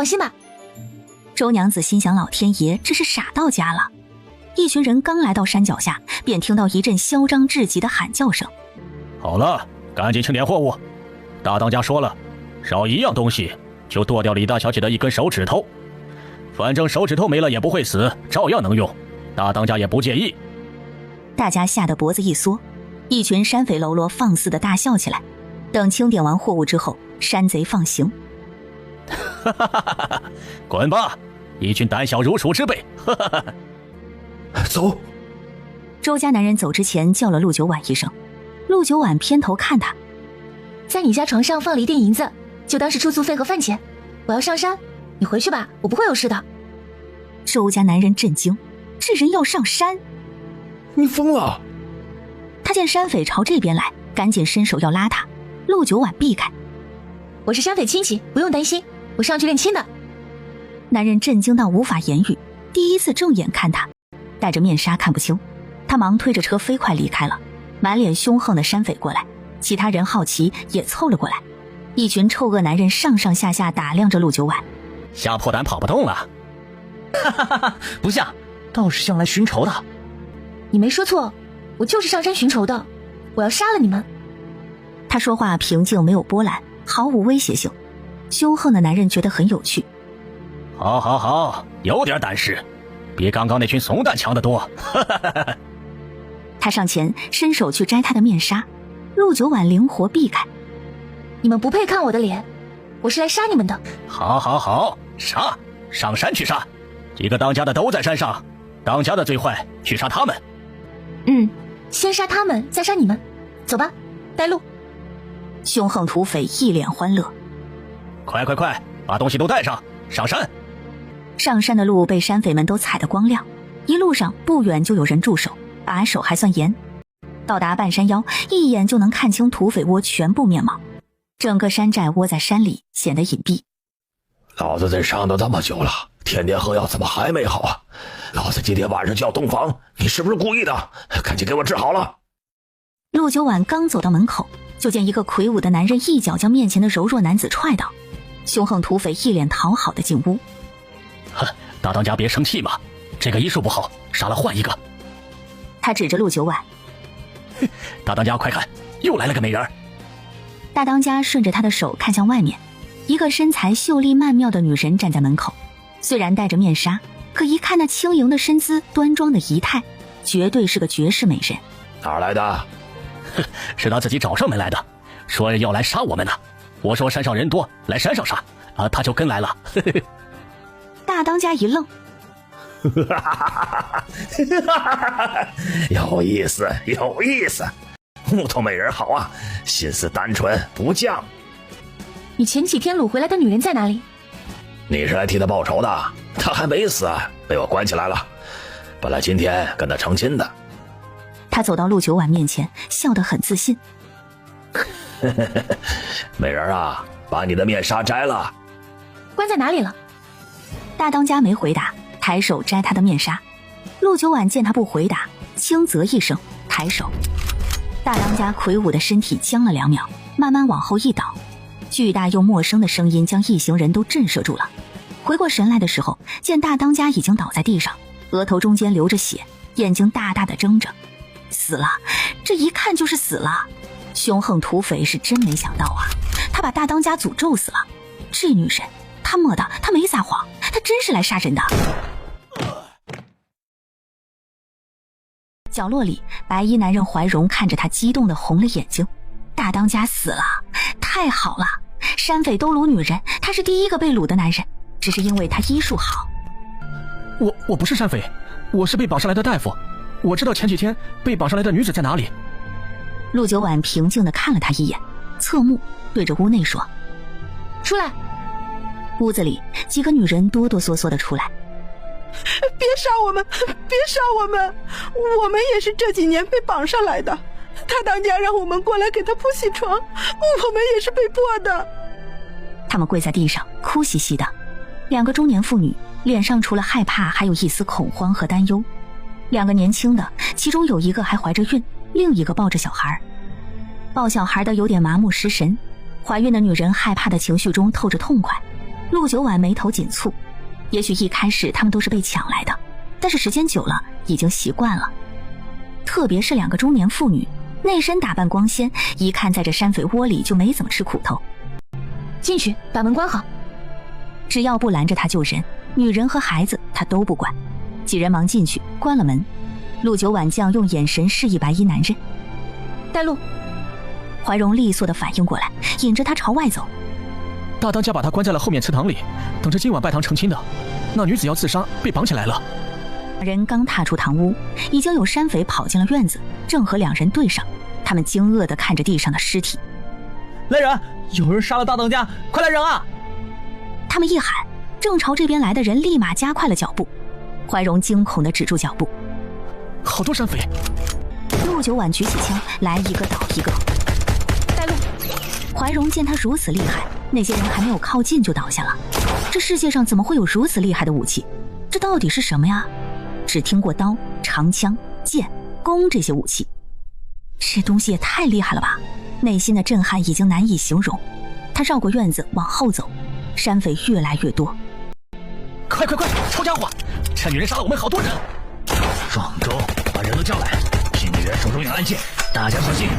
放心吧。周娘子心想，老天爷这是傻到家了。一群人刚来到山脚下，便听到一阵嚣张至极的喊叫声。好了，赶紧清点货物。大当家说了，少一样东西就剁掉李大小姐的一根手指头，反正手指头没了也不会死，照样能用，大当家也不介意。大家吓得脖子一缩，一群山匪喽啰放肆地大笑起来。等清点完货物之后，山贼放行。滚吧，一群胆小如鼠之辈！走。周家男人走之前叫了陆九婉一声，陆九婉偏头看他，在你家床上放了一锭银子，就当是住宿费和饭钱。我要上山，你回去吧，我不会有事的。周家男人震惊，这人要上山？你疯了！他见山匪朝这边来，赶紧伸手要拉他，陆九婉避开。我是山匪亲戚，不用担心，我上去认亲的。男人震惊到无法言语，第一次正眼看他，戴着面纱看不清，他忙推着车飞快离开了。满脸凶横的山匪过来，其他人好奇也凑了过来。一群臭恶男人上上下下打量着陆九婉。吓破胆跑不动了。不像，倒是像来寻仇的。你没说错，我就是上山寻仇的，我要杀了你们。他说话平静没有波澜，毫无威胁性。凶横的男人觉得很有趣。好好好，有点胆识，比刚刚那群怂蛋强得多。他上前伸手去摘他的面纱，陆九婉灵活避开。你们不配看我的脸，我是来杀你们的。好好好，杀，上山去杀。几个当家的都在山上，当家的最坏，去杀他们。先杀他们，再杀你们。走吧，带路。凶横土匪一脸欢乐。快快快，把东西都带上，上山。上山的路被山匪们都踩得光亮，一路上不远就有人驻守，把守还算严。到达半山腰，一眼就能看清土匪窝全部面貌。整个山寨窝在山里，显得隐蔽。老子在上头这么久了，天天喝药怎么还没好啊？老子今天晚上就要洞房，你是不是故意的？赶紧给我治好了。陆九婉刚走到门口，就见一个魁梧的男人一脚将面前的柔弱男子踹倒。凶横土匪一脸讨好的进屋。大当家别生气嘛，这个医术不好，杀了换一个。他指着陆九婉。大当家快看，又来了个美人。大当家顺着他的手看向外面，一个身材秀丽曼妙的女人站在门口，虽然戴着面纱，可一看那轻盈的身姿，端庄的仪态，绝对是个绝世美人。哪儿来的？是他自己找上门来的，说要来杀我们呢。我说山上人多，来山上杀啊，他就跟来了。大当家一愣。有意思有意思，木头美人好啊，心思单纯不犟。你前几天掳回来的女人在哪里？你是来替他报仇的，他还没死，被我关起来了。本来今天跟他成亲的。他走到陆九婉面前，笑得很自信。美人啊，把你的面纱摘了。关在哪里了？大当家没回答，抬手摘他的面纱。陆九婉见他不回答，轻啧一声，抬手。大当家魁梧的身体僵了2秒，慢慢往后一倒。巨大又陌生的声音将一行人都震慑住了。回过神来的时候，见大当家已经倒在地上，额头中间流着血，眼睛大大的睁着。死了，这一看就是死了。凶横土匪是真没想到啊，他把大当家诅咒死了。这女人，他妈的，他没撒谎，他真是来杀人的。角落里，白衣男人怀荣看着他，激动的红了眼睛。大当家死了，太好了！山匪都掳女人，他是第一个被掳的男人，只是因为他医术好。我不是山匪，我是被绑上来的大夫。我知道前几天被绑上来的女子在哪里。陆九婉平静地看了他一眼，侧目对着屋内说：“出来。”屋子里几个女人哆哆嗦嗦地出来。别杀我们，别杀我们，我们也是这几年被绑上来的。他当家让我们过来给他铺洗床，我们也是被迫的。他们跪在地上哭兮兮的，2个中年妇女脸上除了害怕还有一丝恐慌和担忧。2个年轻的，其中有一个还怀着孕，另一个抱着小孩。抱小孩的有点麻木失神，怀孕的女人害怕的情绪中透着痛快，陆九婉眉头紧蹙，也许一开始他们都是被抢来的，但是时间久了已经习惯了。特别是2个中年妇女，内身打扮光鲜，一看在这山匪窝里就没怎么吃苦头。进去，把门关好。只要不拦着他救人，女人和孩子他都不管。几人忙进去关了门。陆九婉将用眼神示意白衣男人带路。怀荣利索地反应过来，引着他朝外走。大当家把他关在了后面祠堂里，等着今晚拜堂成亲的。那女子要自杀，被绑起来了。人刚踏出堂屋，已经有山匪跑进了院子，正和2人对上。他们惊愕地看着地上的尸体。来人，有人杀了大当家，快来人啊！他们一喊，正朝这边来的人立马加快了脚步。怀荣惊恐地止住脚步。好多山匪！陆九婉举起枪，来一个倒一个。带路。怀荣见他如此厉害，那些人还没有靠近就倒下了。这世界上怎么会有如此厉害的武器？这到底是什么呀？只听过刀、长枪、剑、弓这些武器，这东西也太厉害了吧！内心的震撼已经难以形容。他绕过院子往后走，山匪越来越多。快，抄家伙！这女人杀了我们好多人！壮周，把人都叫来，这女人手中有暗箭，大家小心！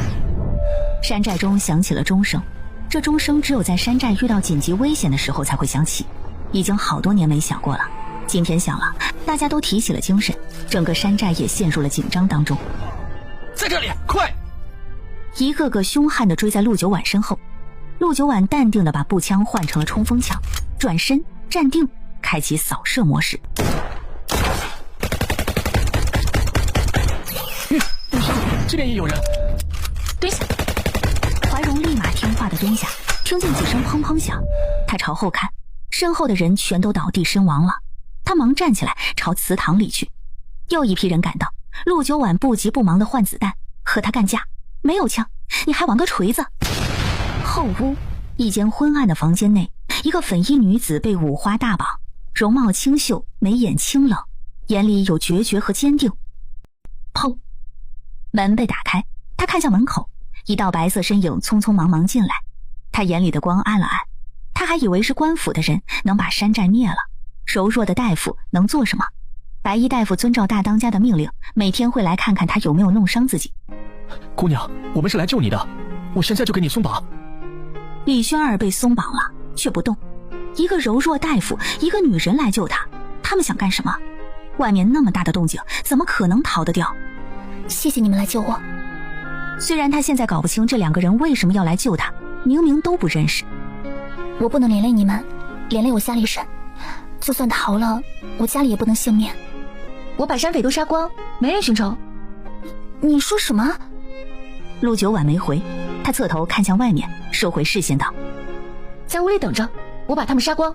山寨中响起了钟声，这钟声只有在山寨遇到紧急危险的时候才会响起，已经好多年没响过了。今天响了，大家都提起了精神，整个山寨也陷入了紧张当中。在这里，快！一个个凶悍地追在陆九婉身后。陆九婉淡定地把步枪换成了冲锋枪，转身站定，开启扫射模式。这边也有人。蹲下。怀荣立马听话地蹲下，听见几声砰砰响，他朝后看，身后的人全都倒地身亡了。他忙站起来朝祠堂里去。又一批人赶到，陆九婉不急不忙地换子弹，和他干架。没有枪，你还玩个锤子？后屋一间昏暗的房间内，一个粉衣女子被五花大绑，容貌清秀，眉眼清冷，眼里有决绝和坚定。砰！门被打开，他看向门口，一道白色身影匆匆忙忙进来。他眼里的光暗了暗，他还以为是官府的人能把山寨灭了，柔弱的大夫能做什么？白衣大夫遵照大当家的命令，每天会来看看他有没有弄伤自己。姑娘，我们是来救你的，我现在就给你松绑。李轩儿被松绑了，却不动。一个柔弱大夫，一个女人来救他，他们想干什么？外面那么大的动静，怎么可能逃得掉？谢谢你们来救我。虽然他现在搞不清这2个人为什么要来救他，明明都不认识。我不能连累你们，连累我家里人。就算逃了，我家里也不能幸免。我把山匪都杀光，没人寻仇。你说什么？陆九婉没回，他侧头看向外面，收回视线道：在屋里等着，我把他们杀光。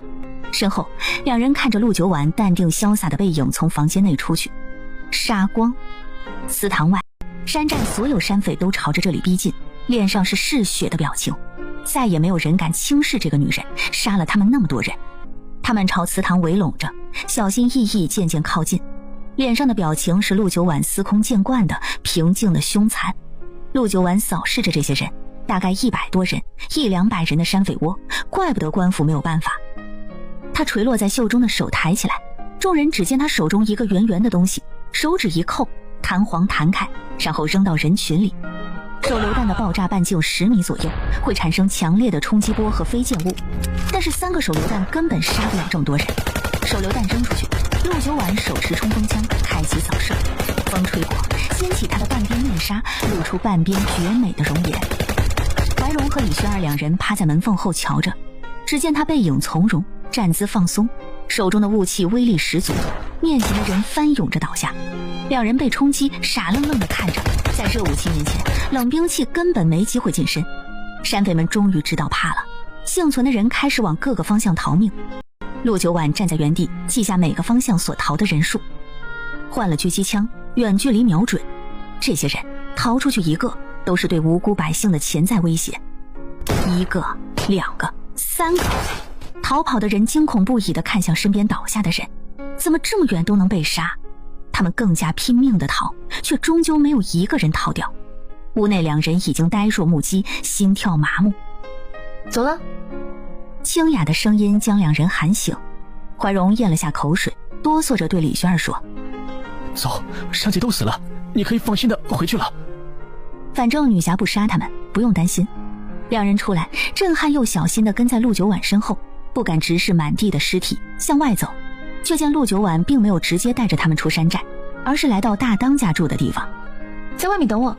身后2人看着陆九婉淡定潇洒的背影从房间内出去。杀光。祠堂外，山寨所有山匪都朝着这里逼近，脸上是嗜血的表情。再也没有人敢轻视这个女人，杀了他们那么多人。他们朝祠堂围拢着，小心翼翼渐渐靠近，脸上的表情是陆九婉司空见惯的平静的凶残。陆九婉扫视着这些人，大概100多人，100-200人的山匪窝，怪不得官府没有办法。他垂落在袖中的手抬起来，众人只见他手中一个圆圆的东西，手指一扣，弹簧弹开，然后扔到人群里。手榴弹的爆炸半径10米左右，会产生强烈的冲击波和飞溅物，但是3个手榴弹根本杀不了这么多人。手榴弹扔出去，陆九婉手持冲锋枪开启扫射，风吹过，掀起他的半边面纱，露出半边绝美的容颜。怀荣和李轩儿2人趴在门缝后瞧着，只见他背影从容，站姿放松，手中的武器威力十足，面前的人翻涌着倒下。2人被冲击，傻愣愣地看着，在热武器面前，冷兵器根本没机会近身。山匪们终于知道怕了，幸存的人开始往各个方向逃命。陆九婉站在原地，记下每个方向所逃的人数，换了狙击枪，远距离瞄准。这些人逃出去1个，都是对无辜百姓的潜在威胁。1个、2个、3个，逃跑的人惊恐不已地看向身边倒下的人，怎么这么远都能被杀？他们更加拼命地逃，却终究没有1个人逃掉。屋内2人已经呆若木鸡，心跳麻木。走了。清雅的声音将两人喊醒。怀荣咽了下口水，哆嗦着对李轩儿说：走，珊姐都死了，你可以放心的回去了。反正女侠不杀他们，不用担心。两人出来，震撼又小心地跟在陆九婉身后，不敢直视满地的尸体，向外走。却见陆九婉并没有直接带着他们出山寨，而是来到大当家住的地方。在外面等我。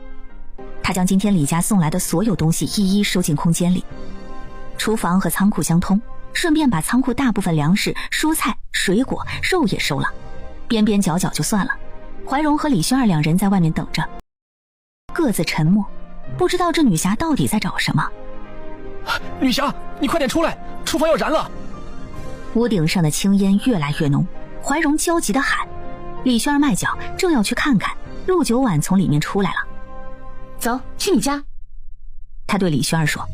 他将今天李家送来的所有东西一一收进空间里。厨房和仓库相通，顺便把仓库大部分粮食、蔬菜、水果、肉也收了。边边角角就算了，怀荣和李轩儿两人在外面等着，各自沉默，不知道这女侠到底在找什么。女侠，你快点出来，厨房要燃了！屋顶上的青烟越来越浓，怀荣焦急地喊。李轩儿迈脚正要去看看，陆九婉从里面出来了。走，去你家。他对李轩儿说。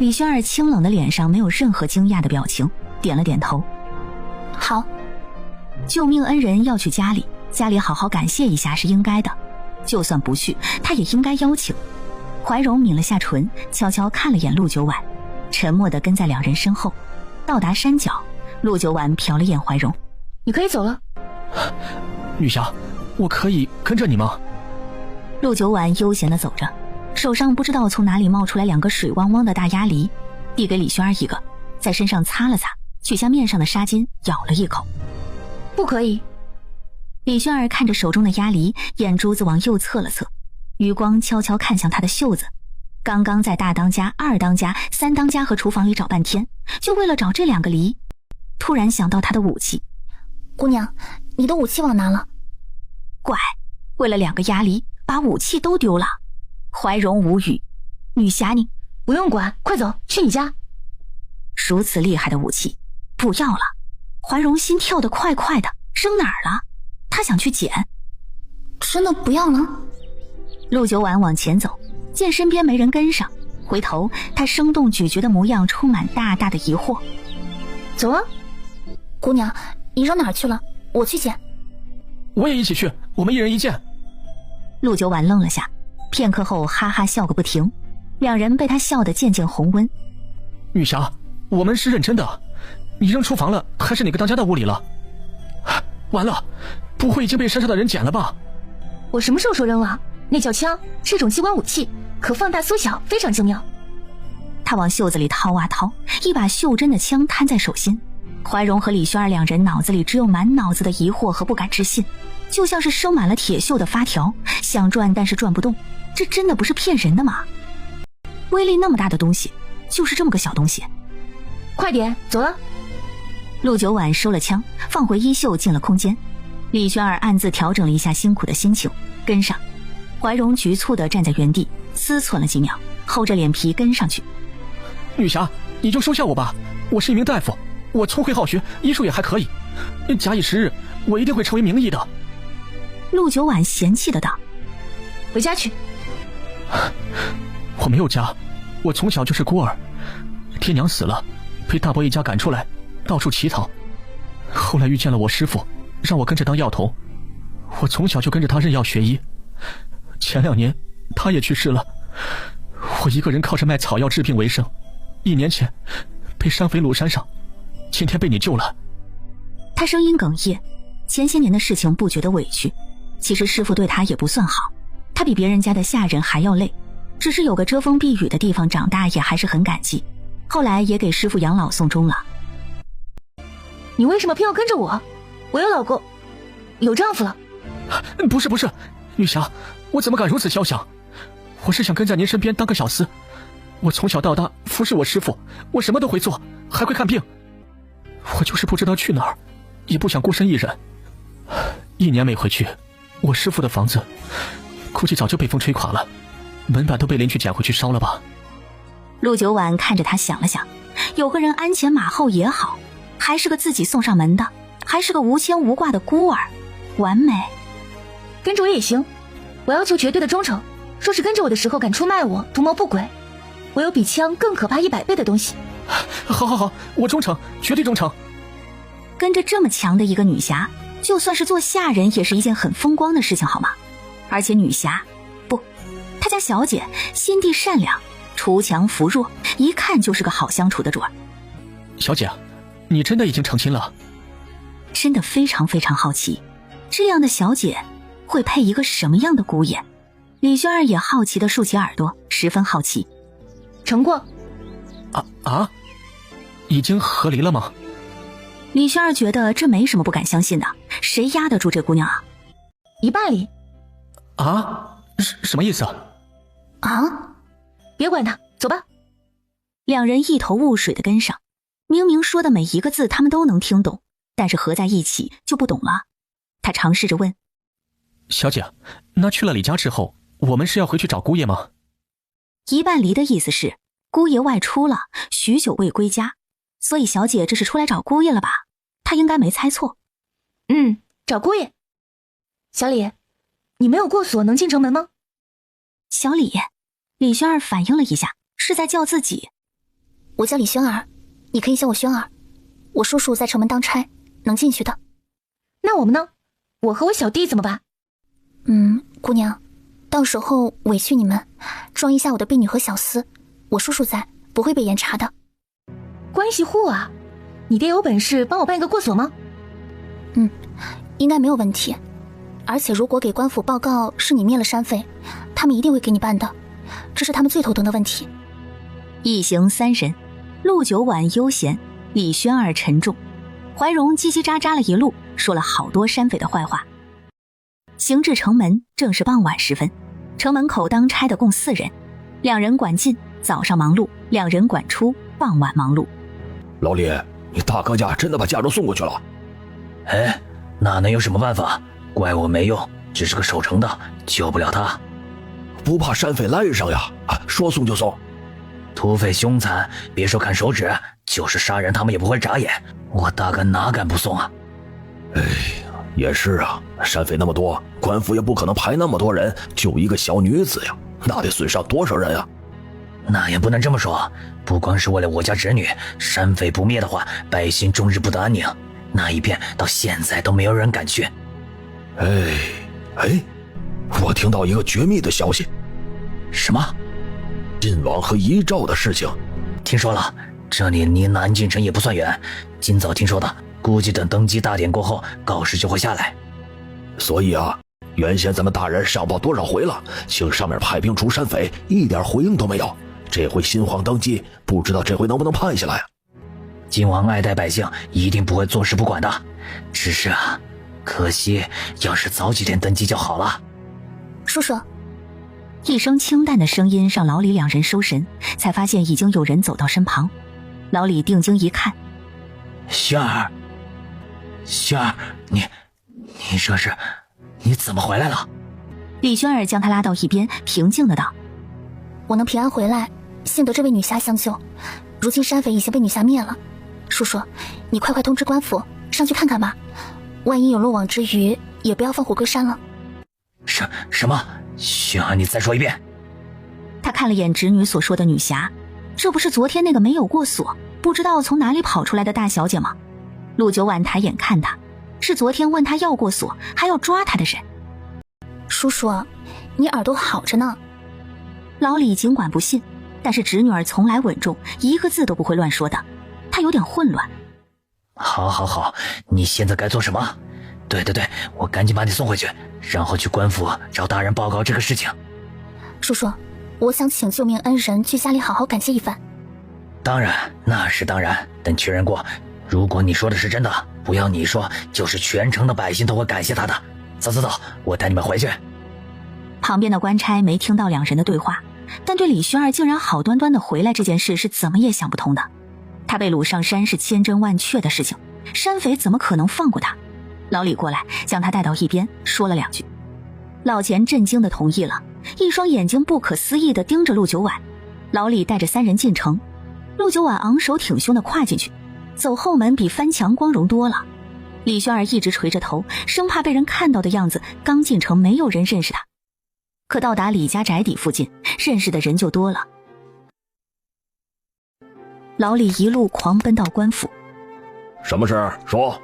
李轩儿清冷的脸上没有任何惊讶的表情，点了点头。好。救命恩人要去家里好好感谢一下是应该的，就算不去他也应该邀请。怀荣抿了下唇，悄悄看了眼陆九婉，沉默地跟在两人身后。到达山脚，陆九婉瞟了眼怀荣：你可以走了。女侠，我可以跟着你吗？陆九婉悠闲地走着，手上不知道从哪里冒出来2个水汪汪的大鸭梨，递给李轩儿一个，在身上擦了擦，取下面上的纱巾，咬了一口。不可以。李轩儿看着手中的鸭梨，眼珠子往右侧了侧，余光悄悄看向他的袖子。刚刚在大当家、二当家、三当家和厨房里找半天，就为了找这2个梨。突然想到他的武器。姑娘，你的武器往哪了？怪，为了2个鸭梨把武器都丢了。怀荣无语。女侠你不用管，快走，去你家。如此厉害的武器不要了。怀荣心跳得快快的，扔哪儿了？他想去捡。真的不要了？陆九婉往前走，见身边没人跟上，回头他生动咀嚼的模样充满大大的疑惑。走啊。姑娘，你扔哪儿去了？我去捡。我也一起去，我们1人1件。陆九婉愣了下，片刻后哈哈笑个不停，两人被他笑得渐渐红温。女侠，我们是认真的，你扔厨房了还是哪个当家的屋里了？完了，不会已经被山上的人捡了吧？我什么时候说扔了？那叫枪，是种机关武器，可放大缩小，非常精妙。他往袖子里掏啊掏，一把袖珍的枪摊在手心。怀荣和李轩儿两人脑子里只有满脑子的疑惑和不敢置信，就像是收满了铁锈的发条，想转但是转不动。这真的不是骗人的吗？威力那么大的东西，就是这么个小东西。快点，走了。陆九婉收了枪，放回衣袖，进了空间。李轩儿暗自调整了一下辛苦的心情，跟上。怀荣局促地站在原地，思忖了几秒，厚着脸皮跟上去。女侠，你就收下我吧，我是一名大夫，我聪慧好学，医术也还可以，假以时日，我一定会成为名医的。陆九婉嫌弃的道：回家去。我没有家，我从小就是孤儿，爹娘死了，被大伯一家赶出来，到处乞讨。后来遇见了我师父，让我跟着当药童，我从小就跟着他认药学医。前2年他也去世了，我一个人靠着卖草药治病为生。1年前被山匪掳山上，今天被你救了。他声音哽咽，前些年的事情不觉得委屈，其实师父对他也不算好，他比别人家的下人还要累，只是有个遮风避雨的地方长大也还是很感激，后来也给师父养老送终了。你为什么偏要跟着我？我有老公，有丈夫了。不是，女侠，我怎么敢如此肖想？我是想跟在您身边当个小厮。我从小到大服侍我师父，我什么都会做，还会看病。我就是不知道去哪儿，也不想孤身一人。1年没回去，我师父的房子估计早就被风吹垮了，门板都被邻居捡回去烧了吧。陆九婉看着他想了想，有个人鞍前马后也好，还是个自己送上门的，还是个无牵无挂的孤儿，完美。跟着我也行，我要求绝对的忠诚，若是跟着我的时候敢出卖我，图谋不轨，我有比枪更可怕100倍的东西。好，我忠诚，绝对忠诚。跟着这么强的一个女侠，就算是做下人也是一件很风光的事情好吗？而且女侠不，她家小姐心地善良，锄强扶弱，一看就是个好相处的主儿。小姐，你真的已经成亲了？真的非常非常好奇，这样的小姐会配一个什么样的姑爷？李轩儿也好奇地竖起耳朵，十分好奇。成过。已经和离了吗？李轩儿觉得这没什么不敢相信的，谁压得住这姑娘啊？一半离。什么意思啊？别管他，走吧。两人一头雾水地跟上，明明说的每一个字他们都能听懂，但是合在一起就不懂了。他尝试着问：小姐，那去了李家之后，我们是要回去找姑爷吗？一半离的意思是姑爷外出了，许久未归家，所以小姐这是出来找姑爷了吧？她应该没猜错。找姑爷。小李，你没有过锁能进城门吗？小李，李轩儿反应了一下，是在叫自己。我叫李轩儿，你可以叫我轩儿。我叔叔在城门当差，能进去的。那我们呢？我和我小弟怎么办？姑娘，到时候委屈你们，装一下我的婢女和小厮，我叔叔在，不会被严查的。关系户啊，你爹有本事帮我办一个过锁吗？应该没有问题。而且如果给官府报告是你灭了山匪，他们一定会给你办的，这是他们最头疼的问题。一行三人，陆九晚悠闲，李轩儿沉重，怀荣叽叽喳喳了一路，说了好多山匪的坏话。行至城门，正是傍晚时分，城门口当差的共4人，2人管进，早上忙碌；2人管出，傍晚忙碌。老李，你大哥家真的把家人送过去了？哎，那能有什么办法？怪我没用，只是个守城的，救不了他。不怕山匪拦上呀？说送就送。土匪凶残，别说看手指，就是杀人他们也不会眨眼。我大哥哪敢不送啊？也是啊，山匪那么多，官府也不可能派那么多人救一个小女子呀，那得损伤多少人啊？那也不能这么说，不光是为了我家侄女，山匪不灭的话，百姓终日不得安宁。那一片到现在都没有人敢去。我听到一个绝密的消息。什么？晋王和遗诏的事情。听说了，这里离南京城也不算远，今早听说的，估计等登基大典过后，告示就会下来。所以啊，原先咱们大人上报多少回了，请上面派兵除山匪，一点回应都没有。这回新皇登基，不知道这回能不能判下来啊？晋王爱戴百姓，一定不会坐视不管的。只是啊，可惜要是早几天登基就好了。叔叔。一声清淡的声音让老李2人收神，才发现已经有人走到身旁。老李定睛一看，轩儿，你这是，你怎么回来了？李轩儿将他拉到一边，平静的道：我能平安回来，幸得这位女侠相救。如今山匪已经被女侠灭了，叔叔，你快通知官府上去看看吧，万一有漏网之鱼，也不要放虎归山了。什么？轩儿，你再说一遍。他看了眼侄女所说的女侠，这不是昨天那个没有过锁，不知道从哪里跑出来的大小姐吗？陆九晚抬眼看她，是昨天问她要过锁，还要抓她的人。叔叔，你耳朵好着呢。老李尽管不信，但是侄女儿从来稳重，一个字都不会乱说的。他有点混乱。好，你现在该做什么？对，我赶紧把你送回去，然后去官府找大人报告这个事情。叔叔，我想请救命恩人去家里好好感谢一番。当然，那是当然，等确认过，如果你说的是真的，不要你说，就是全城的百姓都会感谢他的。走，我带你们回去。旁边的官差没听到2人的对话，但对李轩儿竟然好端端的回来这件事是怎么也想不通的。他被掳上山是千真万确的事情，山匪怎么可能放过他？老李过来将他带到一边，说了2句。老钱震惊的同意了，一双眼睛不可思议的盯着陆九晚。老李带着3人进城，陆九晚昂首挺胸的跨进去，走后门比翻墙光荣多了。李轩儿一直垂着头，生怕被人看到的样子，刚进城没有人认识他。可到达李家宅邸附近，认识的人就多了。老李一路狂奔到官府。什么事？说。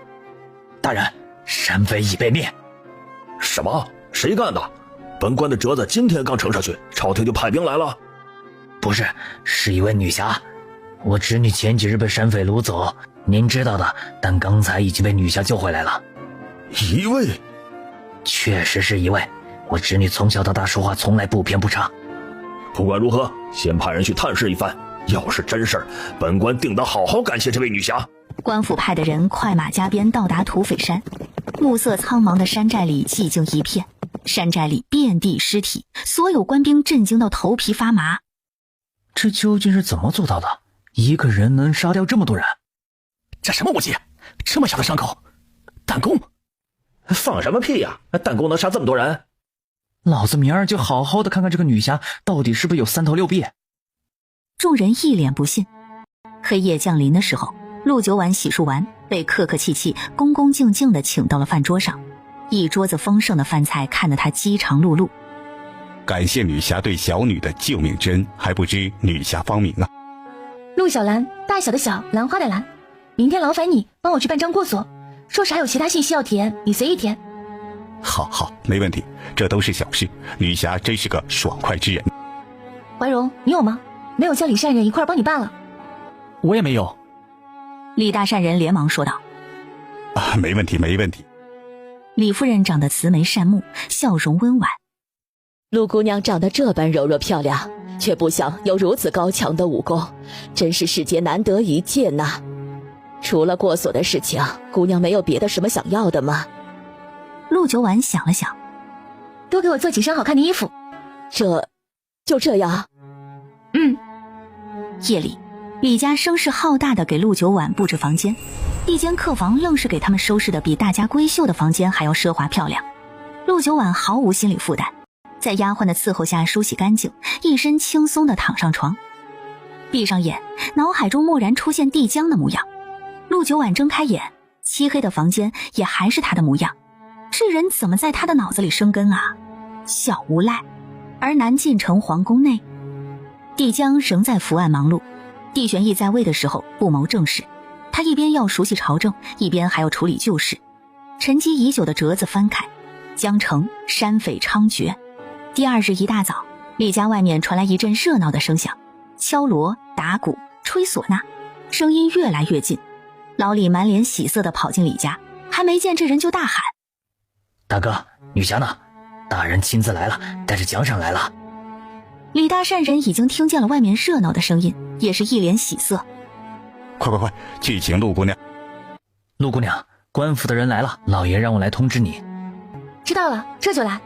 大人，山匪已被灭。什么？谁干的？本官的折子今天刚呈上去，朝廷就派兵来了。不是，是一位女侠。我侄女前几日被山匪掳走，您知道的，但刚才已经被女侠救回来了。一位？确实是一位。我侄女从小到大说话从来不偏不差。不管如何，先派人去探视一番，要是真事儿，本官定当好好感谢这位女侠。官府派的人快马加鞭到达土匪山，暮色苍茫的山寨里寂静一片，山寨里遍地尸体，所有官兵震惊到头皮发麻。这究竟是怎么做到的？一个人能杀掉这么多人？这什么武器？这么小的伤口，弹弓？放什么屁呀！弹弓能杀这么多人？老子明儿就好好的看看这个女侠到底是不是有三头六臂。众人一脸不信。黑夜降临的时候，陆九碗洗漱完，被客客气气、恭恭敬敬地请到了饭桌上。一桌子丰盛的饭菜看得他饥肠辘辘。感谢女侠对小女的救命之恩，还不知女侠芳名啊？陆小兰，大小的小，兰花的兰。明天劳烦你帮我去办张过所，若是还有其他信息要填，你随意填。好，没问题，这都是小事。女侠真是个爽快之人。怀荣，你有吗？没有叫李善人一块帮你办了。我也没有。李大善人连忙说道。没问题。李夫人长得慈眉善目，笑容温婉。陆姑娘长得这般柔弱漂亮，却不想有如此高强的武功，真是世间难得一见呐。除了过所的事情，姑娘没有别的什么想要的吗？陆九碗想了想，多给我做几身好看的衣服。就这样。夜里，李家声势浩大的给陆九碗布置房间，一间客房愣是给他们收拾的比大家闺秀的房间还要奢华漂亮。陆九碗毫无心理负担，在丫鬟的伺候下梳洗干净，一身轻松地躺上床，闭上眼，脑海中蓦然出现帝江的模样。陆九碗睁开眼，漆黑的房间也还是他的模样。这人怎么在他的脑子里生根啊？小无赖。而南晋城皇宫内，帝江仍在伏案忙碌。帝玄义在位的时候不谋政事，他一边要熟悉朝政，一边还要处理旧事。沉积已久的折子翻开，江城山匪猖獗。第二日一大早，李家外面传来一阵热闹的声响，敲锣打鼓吹唢呐，声音越来越近。老李满脸喜色地跑进李家，还没见这人就大喊：大哥，女侠呢？大人亲自来了，带着奖赏来了。李大善人已经听见了外面热闹的声音，也是一脸喜色。快，去请陆姑娘。陆姑娘，官府的人来了，老爷让我来通知你。知道了，这就来。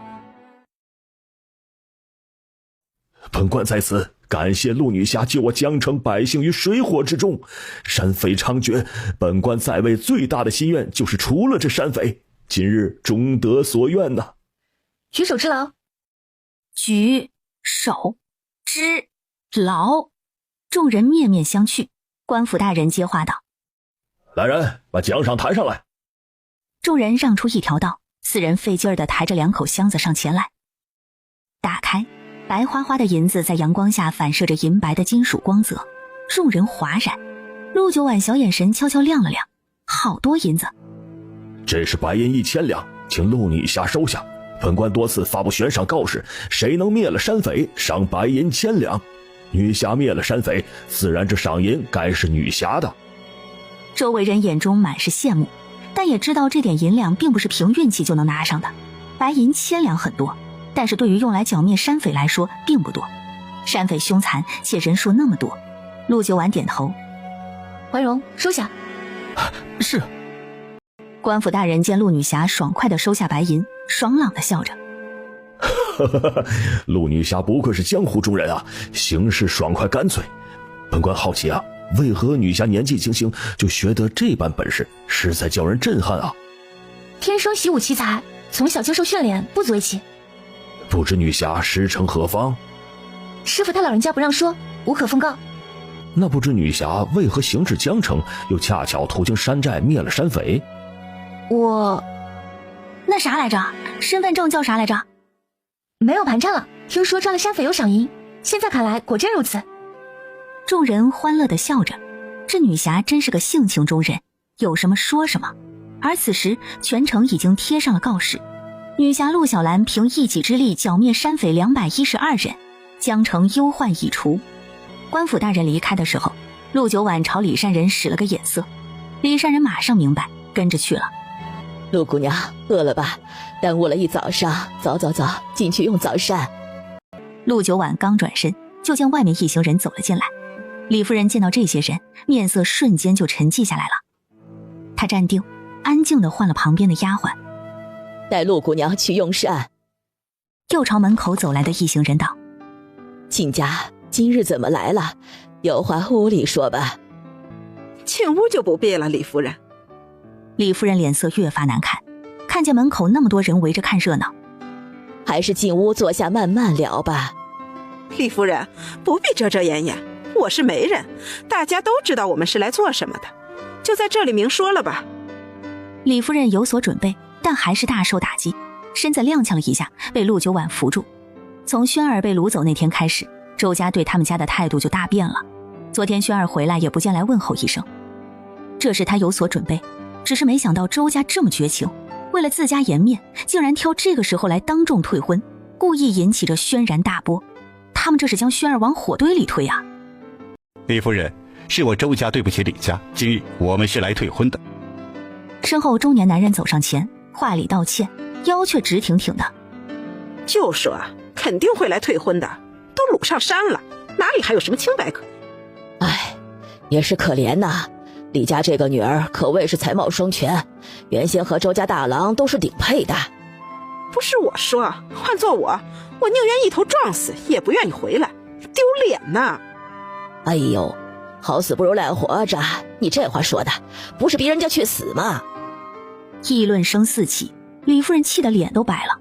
本官在此感谢陆女侠救我江城百姓于水火之中。山匪猖獗，本官在位最大的心愿就是除了这山匪，今日终得所愿呐。举手之劳。举手之劳。众人面面相觑。官府大人接话道：来人，把奖赏抬上来。众人让出一条道，四人费劲儿地抬着2口箱子上前来。打开，白花花的银子在阳光下反射着银白的金属光泽，众人哗然。陆九碗小眼神悄悄亮了亮，好多银子。这是白银1000两，请陆女侠收下。本官多次发布悬赏告示，谁能灭了山匪，赏白银1000两。女侠灭了山匪，自然这赏银该是女侠的。周围人眼中满是羡慕，但也知道这点银两并不是凭运气就能拿上的。白银1000两很多，但是对于用来剿灭山匪来说并不多。山匪凶残，且人数那么多。陆九碗点头，怀荣，收下。是。官府大人见陆女侠爽快地收下白银，爽朗地笑着。陆女侠不愧是江湖中人啊，行事爽快干脆。本官好奇啊，为何女侠年纪轻轻就学得这般本事，实在叫人震撼啊。天生习武奇才，从小接受训练，不足为奇。不知女侠师承何方？师父他老人家不让说，无可奉告。那不知女侠为何行至江城，又恰巧途经山寨灭了山匪？那啥来着？身份证叫啥来着？没有盘缠了，听说抓了山匪有赏银，现在看来果真如此。众人欢乐地笑着，这女侠真是个性情中人，有什么说什么。而此时全城已经贴上了告示，女侠陆小兰凭一己之力剿灭山匪212人，江城忧患已除。官府大人离开的时候，陆九婉朝李善人使了个眼色，李善人马上明白，跟着去了。陆姑娘饿了吧？耽误了一早上，走走走，进去用早膳。陆九婉刚转身，就见外面一行人走了进来。李夫人见到这些人，面色瞬间就沉寂下来了。她站定，安静地唤了旁边的丫鬟，带陆姑娘去用膳。又朝门口走来的一行人道：亲家今日怎么来了？有话屋里说吧。进屋就不必了，李夫人。李夫人脸色越发难看，看见门口那么多人围着看热闹，还是进屋坐下慢慢聊吧。李夫人不必遮遮掩掩，我是媒人，大家都知道我们是来做什么的，就在这里明说了吧。李夫人有所准备，但还是大受打击，身子踉跄了一下，被陆九婉扶住。从轩儿被掳走那天开始，周家对他们家的态度就大变了。昨天轩儿回来也不见来问候一声，这是他有所准备，只是没想到周家这么绝情，为了自家颜面，竟然挑这个时候来当众退婚，故意引起这轩然大波。他们这是将轩儿往火堆里推啊！李夫人，是我周家对不起李家，今日我们是来退婚的。身后中年男人走上前，话里道歉，腰却直挺挺的。就说肯定会来退婚的，都掳上山了，哪里还有什么清白可言？哎，也是可怜呐，李家这个女儿可谓是才貌双全，原先和周家大郎都是顶配的。不是我说，换做我宁愿一头撞死，也不愿意回来，丢脸呐！哎呦，好死不如赖活着，你这话说的，不是逼人家去死吗？议论声四起，李夫人气得脸都白了。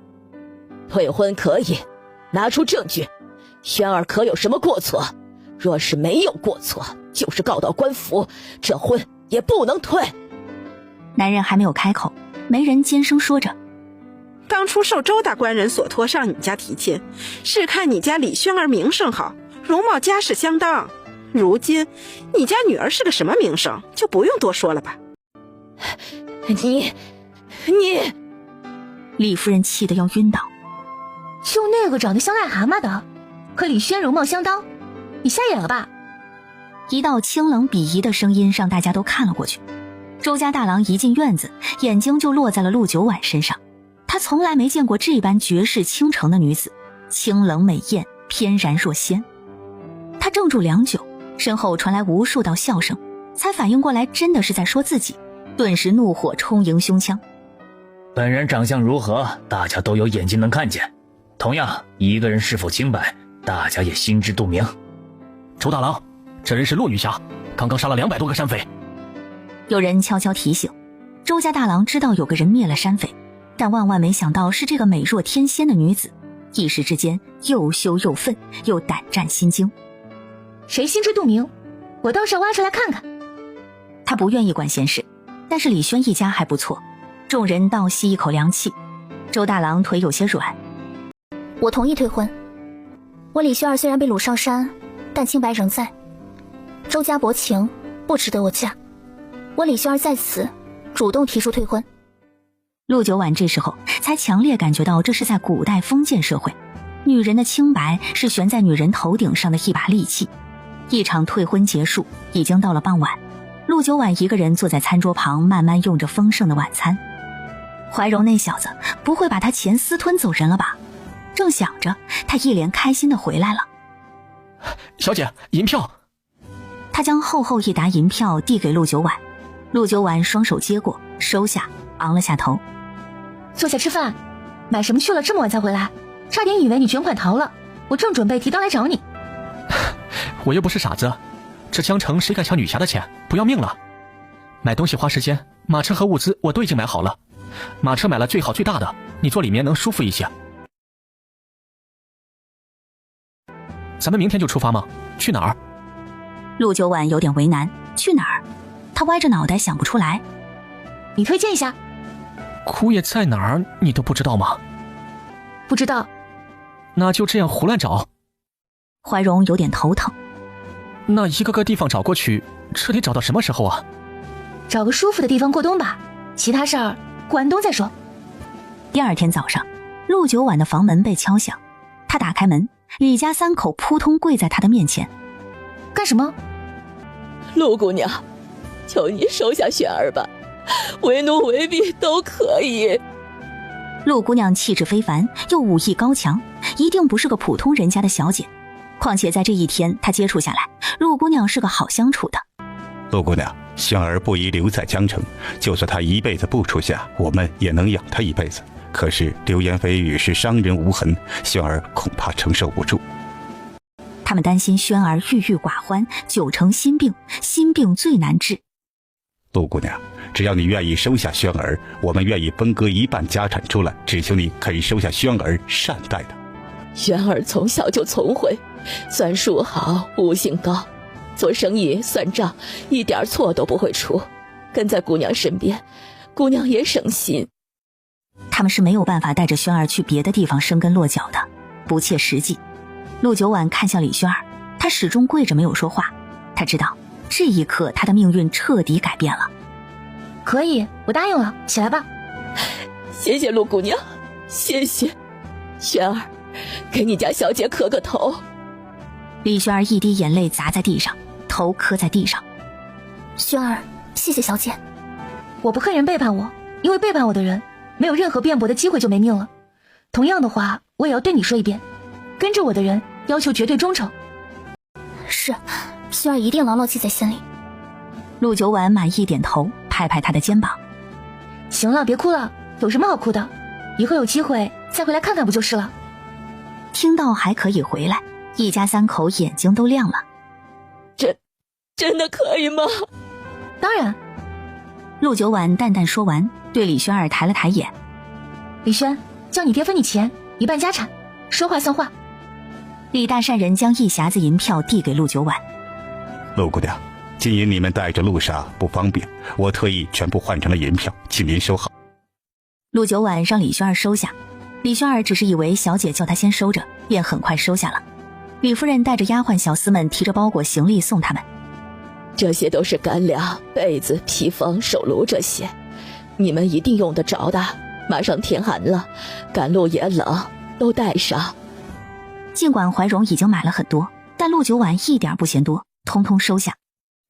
退婚可以，拿出证据，轩儿可有什么过错？若是没有过错，就是告到官府，这婚也不能退。男人还没有开口，媒人尖声说着：当初受周大官人所托上你家提亲，是看你家李轩儿名声好，容貌家世相当。如今你家女儿是个什么名声，就不用多说了吧。你李夫人气得要晕倒。就那个长得像癞蛤蟆的，和李轩容貌相当，你瞎眼了吧？一道清冷鄙夷的声音让大家都看了过去。周家大郎一进院子，眼睛就落在了陆九婉身上。他从来没见过这般绝世倾城的女子，清冷美艳，翩然若仙。他怔住良久，身后传来无数道笑声，才反应过来真的是在说自己，顿时怒火充盈胸腔。本人长相如何，大家都有眼睛能看见，同样一个人是否清白，大家也心知肚明。周大郎，这人是陆女侠，刚刚杀了200多个山匪。有人悄悄提醒，周家大郎知道有个人灭了山匪，但万万没想到是这个美若天仙的女子，一时之间又羞又愤，又胆战心惊。谁心知肚明？我倒是要挖出来看看。他不愿意管闲事，但是李轩一家还不错，众人倒吸一口凉气。周大郎腿有些软。我同意退婚。我李轩儿虽然被掳上山，但清白仍在。周家薄情，不值得我嫁。我李轩儿在此主动提出退婚。陆九婉这时候才强烈感觉到，这是在古代封建社会，女人的清白是悬在女人头顶上的一把利器。一场退婚结束，已经到了傍晚。陆九婉一个人坐在餐桌旁，慢慢用着丰盛的晚餐。怀柔那小子不会把他钱私吞走人了吧？正想着，他一脸开心地回来了。小姐，银票。他将厚厚一沓银票递给陆九婉，陆九婉双手接过，收下，昂了下头。坐下吃饭。买什么去了？这么晚才回来，差点以为你卷款逃了。我正准备提刀来找你。我又不是傻子，这江城谁敢抢女侠的钱？不要命了！买东西花时间，马车和物资我都已经买好了。马车买了最好最大的，你坐里面能舒服一些。咱们明天就出发吗？去哪儿？陆九婉有点为难，去哪儿？他歪着脑袋想不出来。你推荐一下。姑爷在哪儿你都不知道吗？不知道。那就这样胡乱找。怀荣有点头疼。那一个个地方找过去，这得找到什么时候啊？找个舒服的地方过冬吧，其他事儿过完冬再说。第二天早上，陆九婉的房门被敲响，他打开门，李家三口扑通跪在他的面前。干什么？陆姑娘，求你收下轩儿吧，为奴为婢都可以。陆姑娘气质非凡，又武艺高强，一定不是个普通人家的小姐。况且在这一天她接触下来，陆姑娘是个好相处的。陆姑娘，轩儿不宜留在江城，就算她一辈子不出嫁，我们也能养她一辈子。可是流言蜚语是伤人无痕，轩儿恐怕承受不住。他们担心轩儿郁郁寡欢，久成心病，心病最难治。陆姑娘，只要你愿意收下轩儿，我们愿意分割一半家产出来，只求你肯收下轩儿，善待她。轩儿从小就聪慧，算术好，悟性高，做生意算账一点错都不会出。跟在姑娘身边，姑娘也省心。他们是没有办法带着轩儿去别的地方生根落脚的，不切实际。陆九婉看向李轩儿，他始终跪着没有说话。他知道这一刻他的命运彻底改变了。可以，我答应了，起来吧。谢谢陆姑娘，谢谢。轩儿，给你家小姐磕个头。李轩儿一滴眼泪砸在地上，头磕在地上。轩儿，谢谢小姐。我不恨人背叛我，因为背叛我的人没有任何辩驳的机会就没命了。同样的话我也要对你说一遍，跟着我的人要求绝对忠诚。是，轩儿一定牢牢记在心里。陆九婉满意点头，拍拍他的肩膀。行了，别哭了，有什么好哭的？以后有机会再回来看看不就是了。听到还可以回来，一家三口眼睛都亮了。真的可以吗？当然。陆九婉淡淡说完，对李轩儿抬了抬眼。李轩，叫你爹分你钱，一半家产，说话算话。李大善人将一匣子银票递给陆九婉。陆姑娘，金银你们带着路上不方便，我特意全部换成了银票，请您收好。陆九婉让李轩儿收下，李轩儿只是以为小姐叫他先收着，便很快收下了。李夫人带着丫鬟小厮们提着包裹行李送他们。这些都是干粮、被子、披风、手炉，这些你们一定用得着的。马上天寒了，赶路也冷，都带上。尽管怀荣已经买了很多，但陆九婉一点不嫌多，通通收下。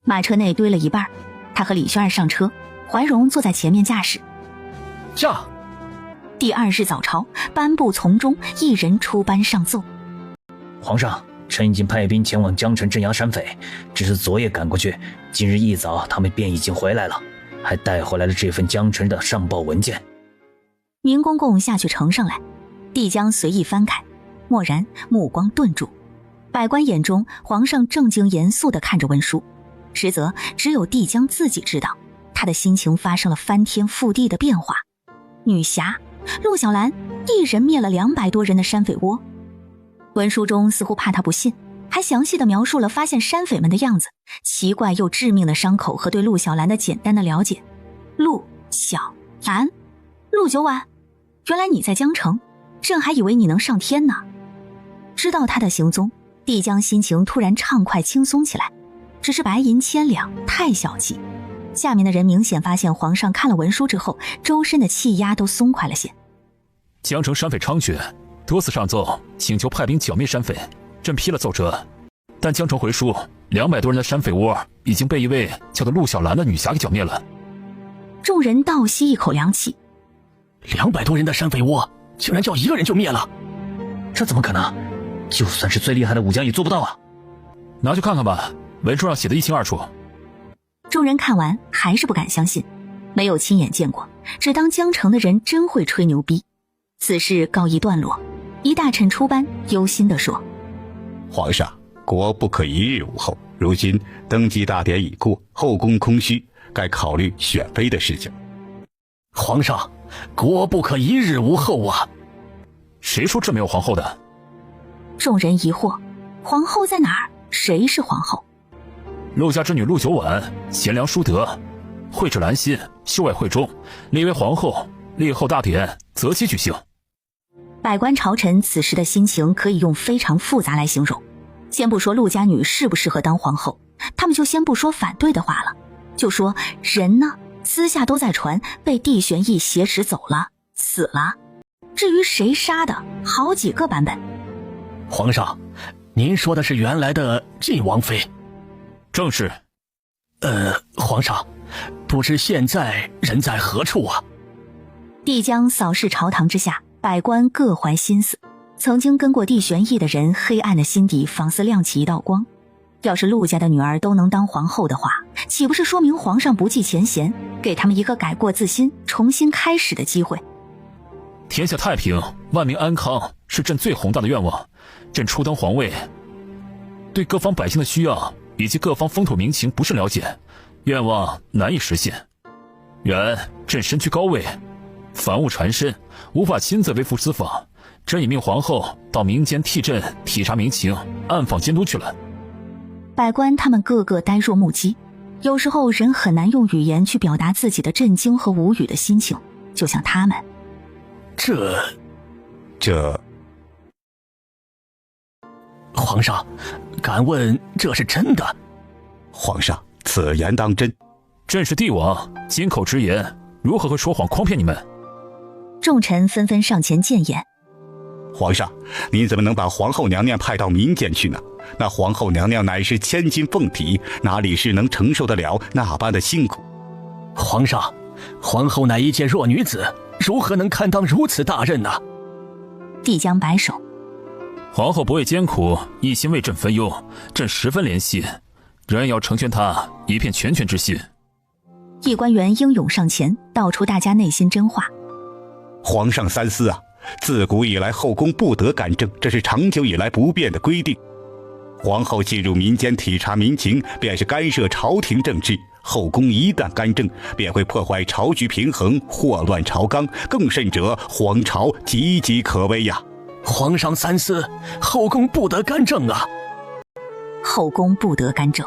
马车内堆了一半，他和李轩儿上车，怀荣坐在前面驾驶。驾！第二日早朝，颁布从中，一人出班上奏。皇上，臣已经派兵前往江城镇压山匪，只是昨夜赶过去，今日一早他们便已经回来了，还带回来了这份江城的上报文件。明公公下去呈上来，帝将随意翻开，蓦然目光顿住。百官眼中，皇上正经严肃地看着文书，实则只有帝将自己知道，他的心情发生了翻天覆地的变化。女侠陆小兰一人灭了200多人的山匪窝。文书中似乎怕他不信，还详细地描述了发现山匪们的样子，奇怪又致命的伤口和对陆小兰的简单的了解。陆小兰，陆九婉，原来你在江城，朕还以为你能上天呢。知道他的行踪，帝将心情突然畅快轻松起来。只是白银1000两太小气。下面的人明显发现皇上看了文书之后，周身的气压都松快了些。江城山匪猖獗，多次上奏请求派兵剿灭山匪，朕批了奏折，但江城回书200多人的山匪窝已经被一位叫做陆小兰的女侠给剿灭了。众人倒吸一口凉气，200多人的山匪窝竟然叫一个人就灭了，这怎么可能？就算是最厉害的武将也做不到啊！拿去看看吧，文书上写得一清二楚。众人看完还是不敢相信，没有亲眼见过，只当江城的人真会吹牛逼。此事告一段落，一大臣出班，忧心地说：皇上，国不可一日无后，如今登基大典已过，后宫空虚，该考虑选妃的事情。皇上，国不可一日无后啊！谁说朕没有皇后的？众人疑惑，皇后在哪儿？谁是皇后？陆家之女陆九婉，贤良淑德，蕙质兰心，秀外慧中，立为皇后，立后大典择期举行。百官朝臣此时的心情可以用非常复杂来形容。先不说陆家女适不适合当皇后，他们就先不说反对的话了，就说人呢，私下都在传被帝玄义挟持走了，死了。至于谁杀的，好几个版本。皇上，您说的是原来的晋王妃？正是。皇上，不知现在人在何处啊？帝江扫视朝堂之下，百官各怀心思。曾经跟过帝玄义的人，黑暗的心底仿似亮起一道光。要是陆家的女儿都能当皇后的话，岂不是说明皇上不计前嫌，给他们一个改过自新、重新开始的机会？天下太平，万民安康是朕最宏大的愿望。朕初登皇位，对各方百姓的需要以及各方风土民情不甚了解，愿望难以实现。然朕身居高位，凡务缠身，无法亲自微服私访。朕已命皇后到民间替朕体察民情，暗访监督去了。百官他们个个呆若木鸡，有时候人很难用语言去表达自己的震惊和无语的心情，就像他们。这……皇上，敢问这是真的？皇上，此言当真？朕是帝王，金口直言，如何会说谎诓骗你们？众臣纷纷上前谏言。皇上，您怎么能把皇后娘娘派到民间去呢？那皇后娘娘乃是千金凤体，哪里是能承受得了那般的辛苦？皇上，皇后乃一介弱女子，如何能堪当如此大任呢？帝江摆手。皇后不畏艰苦，一心为朕分忧，朕十分怜惜，仍要成全她一片全权之心。一官员英勇上前，道出大家内心真话。皇上三思啊！自古以来，后宫不得干政，这是长久以来不变的规定。皇后进入民间体察民情，便是干涉朝廷政治。后宫一旦干政，便会破坏朝局平衡，祸乱朝纲，更甚者，皇朝岌岌可危呀！皇上三思，后宫不得干政啊！后宫不得干政，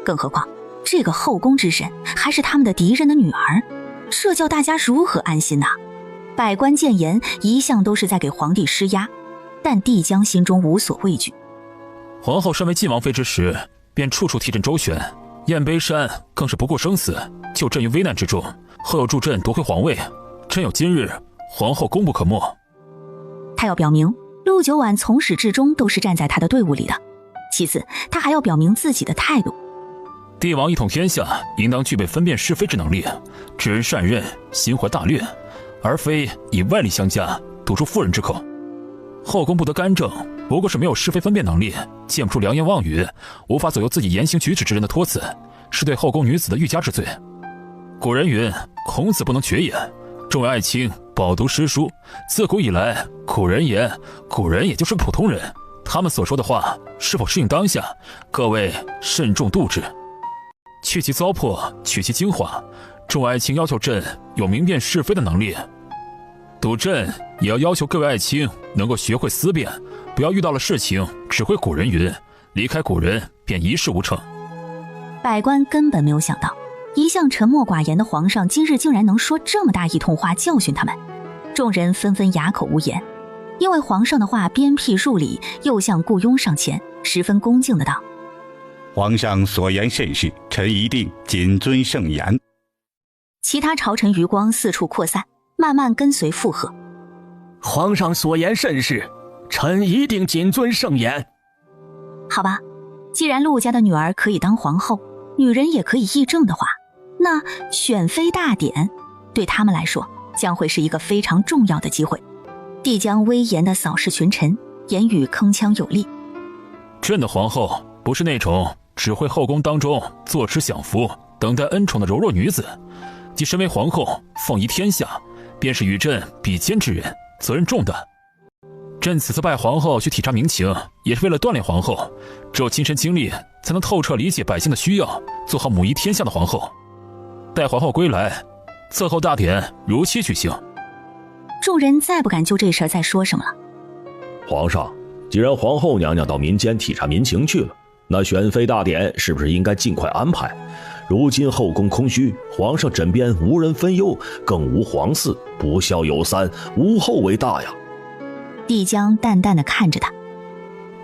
更何况这个后宫之人还是他们的敌人的女儿，这叫大家如何安心呢？百官谏言一向都是在给皇帝施压，但帝江心中无所畏惧。皇后身为晋王妃之时，便处处替朕周旋，燕卑山更是不顾生死，救朕于危难之中，后又助朕夺回皇位。朕有今日，皇后功不可没。他要表明陆九婉从始至终都是站在他的队伍里的，其次他还要表明自己的态度。帝王一统天下，应当具备分辨是非之能力，知人善任，心怀大略，而非以外力相加，堵出妇人之口。后宫不得干政，不过是没有是非分辨能力，见不出良言妄语，无法左右自己言行举止之人的托词，是对后宫女子的欲加之罪。古人云：孔子不能绝也，重为爱卿，饱读诗书。自古以来，古人言，古人也就是普通人，他们所说的话是否适应当下，各位慎重度之，去其糟粕，取其精华。众爱卿要求朕有明辨是非的能力，赌朕也要求各位爱卿能够学会思辨，不要遇到了事情只会古人云，离开古人便一事无成。百官根本没有想到，一向沉默寡言的皇上今日竟然能说这么大一通话教训他们。众人纷纷哑口无言，因为皇上的话鞭辟入里，又向雇佣上前，十分恭敬的道：皇上所言甚是，臣一定谨遵圣言。其他朝臣余光四处扩散，慢慢跟随附和。皇上所言甚是，臣一定谨遵圣言。好吧，既然陆家的女儿可以当皇后，女人也可以议政的话，那选妃大典对他们来说将会是一个非常重要的机会。帝江威严地扫视群臣，言语铿锵有力。朕的皇后不是那种只会后宫当中坐吃享福，等待恩宠的柔弱女子，即身为皇后，凤仪天下，便是与朕比肩之人，责任重大。朕此次拜皇后去体察民情，也是为了锻炼皇后，只有亲身经历，才能透彻理解百姓的需要，做好母仪天下的皇后。待皇后归来，册后大典如期举行。众人再不敢就这事再说什么了。皇上，既然皇后娘娘到民间体察民情去了，那选妃大典是不是应该尽快安排？如今后宫空虚，皇上枕边无人分忧，更无皇嗣，不孝有三，无后为大呀。帝江淡淡地看着他。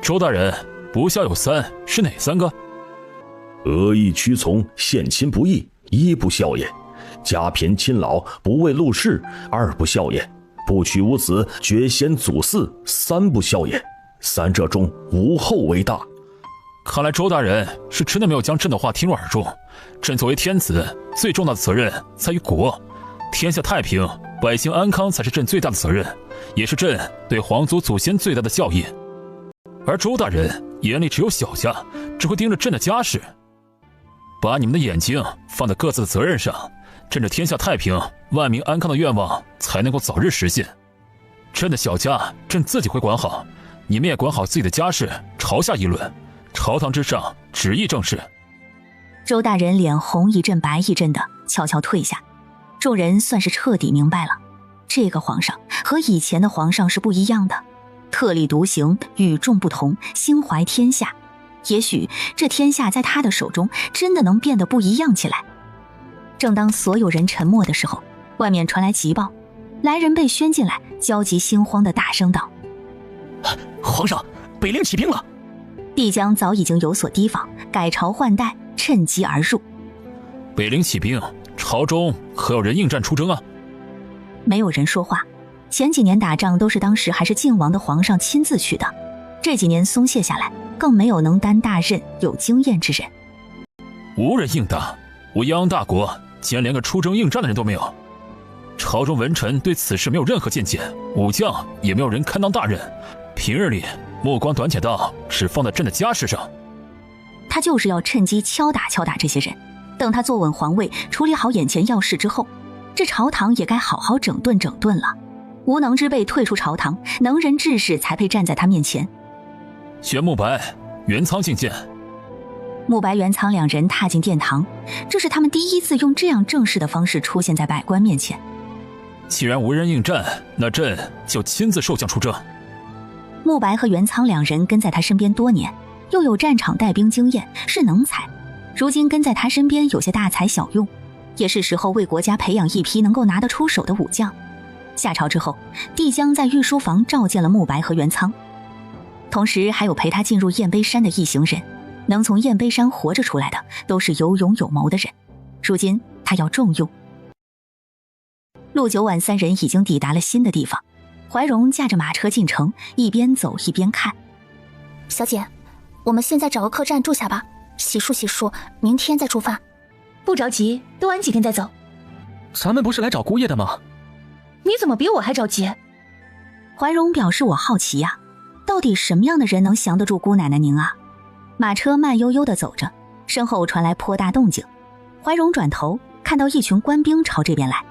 周大人，不孝有三是哪三个？恶意屈从，献亲不义，一不孝也；家贫亲老，不为陆氏，二不孝也；不娶无子，绝先祖嗣，三不孝也。三者中无后为大。看来周大人是真的没有将朕的话听入耳中，朕作为天子，最重大的责任在于国，天下太平，百姓安康才是朕最大的责任，也是朕对皇族祖先最大的教义。而周大人眼里只有小家，只会盯着朕的家事。把你们的眼睛放在各自的责任上，朕这天下太平、万民安康的愿望才能够早日实现。朕的小家，朕自己会管好，你们也管好自己的家事，朝下议论，朝堂之上旨意正事。周大人脸红一阵白一阵的，悄悄退下。众人算是彻底明白了，这个皇上和以前的皇上是不一样的，特立独行，与众不同，心怀天下。也许这天下在他的手中真的能变得不一样起来。正当所有人沉默的时候，外面传来急报，来人被宣进来，焦急心慌的大声道：皇上，北陵起兵了！帝江早已经有所提防，改朝换代，趁机而入。北陵起兵，朝中可有人应战出征啊？没有人说话。前几年打仗都是当时还是靖王的皇上亲自去的，这几年松懈下来，更没有能担大任有经验之人。无人应答，我泱泱大国竟然连个出征应战的人都没有。朝中文臣对此事没有任何见解，武将也没有人堪当大任，平日里目光短浅到只放在朕的家事上。他就是要趁机敲打这些人，等他坐稳皇位，处理好眼前要事之后，这朝堂也该好好整顿了。无能之辈退出朝堂，能人志士才配站在他面前。宣慕白、元苍觐见。慕白、元苍两人踏进殿堂，这是他们第一次用这样正式的方式出现在百官面前。既然无人应战，那朕就亲自受将出征。慕白和元苍两人跟在他身边多年，又有战场带兵经验，是能才。如今跟在他身边有些大材小用，也是时候为国家培养一批能够拿得出手的武将。下朝之后，帝江在御书房召见了慕白和元苍，同时还有陪他进入燕碑山的一行人。能从燕碑山活着出来的，都是有勇有谋的人。如今他要重用。陆九晚三人已经抵达了新的地方，怀荣驾着马车进城，一边走一边看。小姐，我们现在找个客栈住下吧，洗漱，明天再出发。不着急，多玩几天再走。咱们不是来找姑爷的吗？你怎么比我还着急？怀荣表示我好奇呀，到底什么样的人能降得住姑奶奶您啊？马车慢悠悠地走着，身后传来颇大动静。怀荣转头看到一群官兵朝这边来。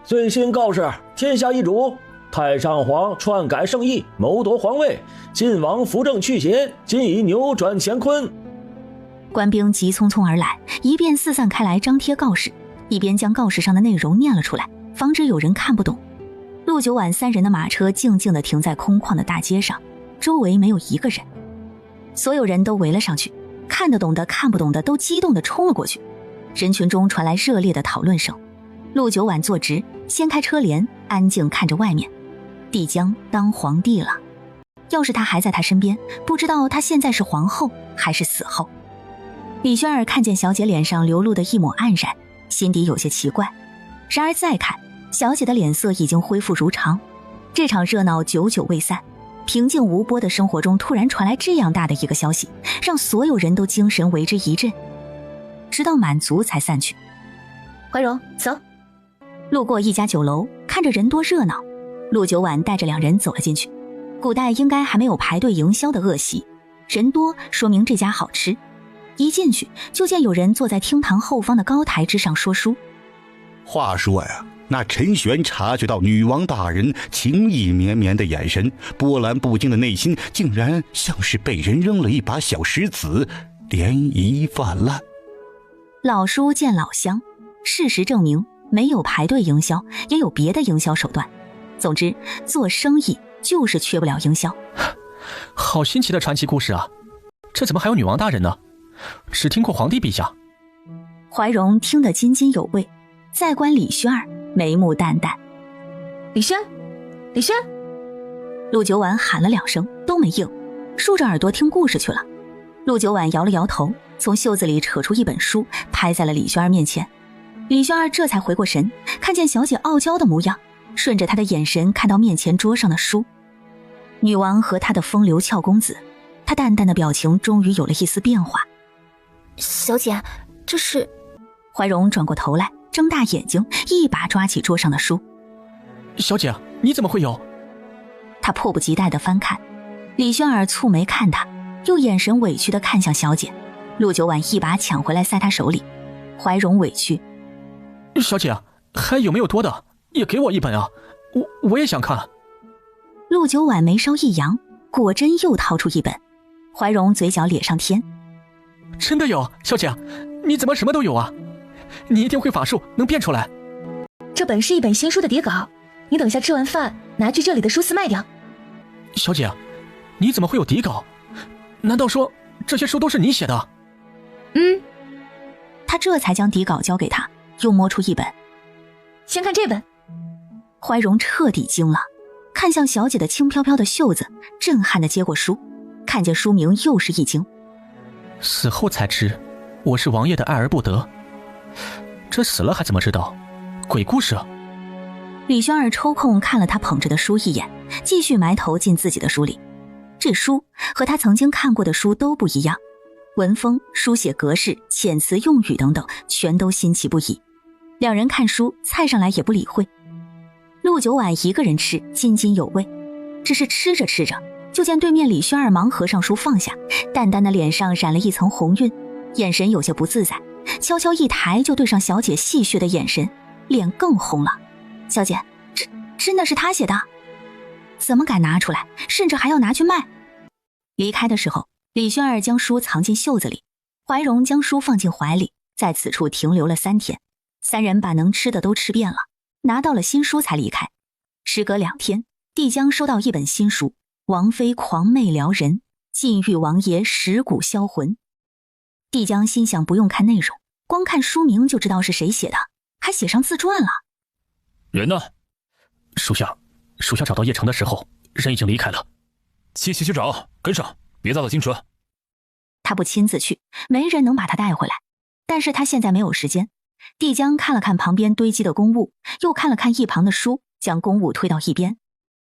最新告示，天下易主，太上皇篡改圣意，谋夺皇位，晋王扶正去邪，今已扭转乾坤。官兵急匆匆而来，一便四散开来张贴告示，一边将告示上的内容念了出来，防止有人看不懂。陆九晚三人的马车静静地停在空旷的大街上，周围没有一个人。所有人都围了上去，看得懂的看不懂的都激动地冲了过去。人群中传来热烈的讨论声。陆九晚坐直，掀开车帘，安静看着外面。帝江当皇帝了，要是他还在他身边，不知道他现在是皇后还是死后。李轩儿看见小姐脸上流露的一抹黯然，心底有些奇怪。然而再看，小姐的脸色已经恢复如常。这场热闹久久未散，平静无波的生活中突然传来这样大的一个消息，让所有人都精神为之一振，直到满足才散去。怀荣，走。路过一家酒楼，看着人多热闹，陆九晚带着两人走了进去。古代应该还没有排队营销的恶习，人多说明这家好吃。一进去就见有人坐在厅堂后方的高台之上说书。话说呀，那陈玄察觉到女王大人情意绵绵的眼神，波澜不惊的内心竟然像是被人扔了一把小石子，涟漪泛滥。老书见老乡，事实证明没有排队营销，也有别的营销手段。总之，做生意就是缺不了营销。好新奇的传奇故事啊！这怎么还有女王大人呢？只听过皇帝陛下。怀荣听得津津有味，再观李轩儿，眉目淡淡。李轩，李轩！陆九晚喊了两声，都没应，竖着耳朵听故事去了。陆九晚摇了摇头，从袖子里扯出一本书，拍在了李轩儿面前。李轩儿这才回过神，看见小姐傲娇的模样，顺着她的眼神看到面前桌上的书。女王和她的风流俏公子，她淡淡的表情终于有了一丝变化。小姐，这是……怀荣转过头来，睁大眼睛，一把抓起桌上的书。小姐，你怎么会有？他迫不及待地翻看，李轩儿蹙眉看他，又眼神委屈地看向小姐。陆九婉一把抢回来塞他手里。怀荣委屈：小姐，还有没有多的？也给我一本啊，我也想看。陆九婉眉梢一扬，果真又掏出一本。怀荣嘴角咧上天：真的有？小姐，你怎么什么都有啊？你一定会法术，能变出来。这本是一本新书的底稿，你等下吃完饭拿去这里的书肆卖掉。小姐，你怎么会有底稿？难道说这些书都是你写的？他这才将底稿交给他，又摸出一本。先看这本。怀荣彻底惊了，看向小姐的轻飘飘的袖子，震撼地接过书，看见书名又是一惊。死后才知我是王爷的爱而不得，这死了还怎么知道？鬼故事啊！李轩儿抽空看了他捧着的书一眼，继续埋头进自己的书里。这书和他曾经看过的书都不一样，文风、书写格式、遣词用语等等全都新奇不已。两人看书，菜上来也不理会。陆九婉一个人吃，津津有味，只是吃着吃着，就见对面李轩儿忙合上书放下，淡淡的脸上染了一层红晕，眼神有些不自在，悄悄一抬就对上小姐戏谑的眼神，脸更红了。小姐，真的是他写的？怎么敢拿出来，甚至还要拿去卖？离开的时候，李轩儿将书藏进袖子里，怀荣将书放进怀里，在此处停留了3天。三人把能吃的都吃遍了，拿到了新书才离开。时隔2天，帝江收到一本新书《王妃狂媚撩人，禁欲王爷蚀骨销魂》。帝江心想不用看内容，光看书名就知道是谁写的，还写上自传了。人呢？属下找到邺城的时候，人已经离开了。去找，跟上，别砸到京车。他不亲自去，没人能把他带回来。但是他现在没有时间。帝江看了看旁边堆积的公物，又看了看一旁的书，将公物推到一边。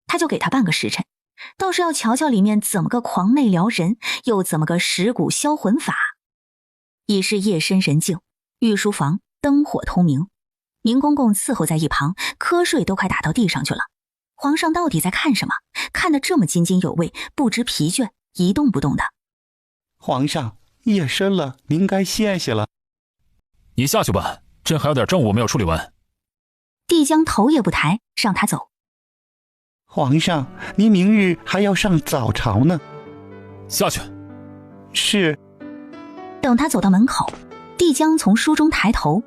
他就给他半个时辰，倒是要瞧瞧里面怎么个狂媚撩人，又怎么个蚀骨销魂法。已是夜深人静，御书房灯火通明，明公公伺候在一旁，瞌睡都快打到地上去了。皇上到底在看什么？看得这么津津有味，不知疲倦，一动不动的。皇上，夜深了，您该歇歇了。你下去吧，朕还有点政务没有处理完。帝江头也不抬，让他走。皇上，您明日还要上早朝呢。下去。是。等他走到门口，帝江从书中抬头。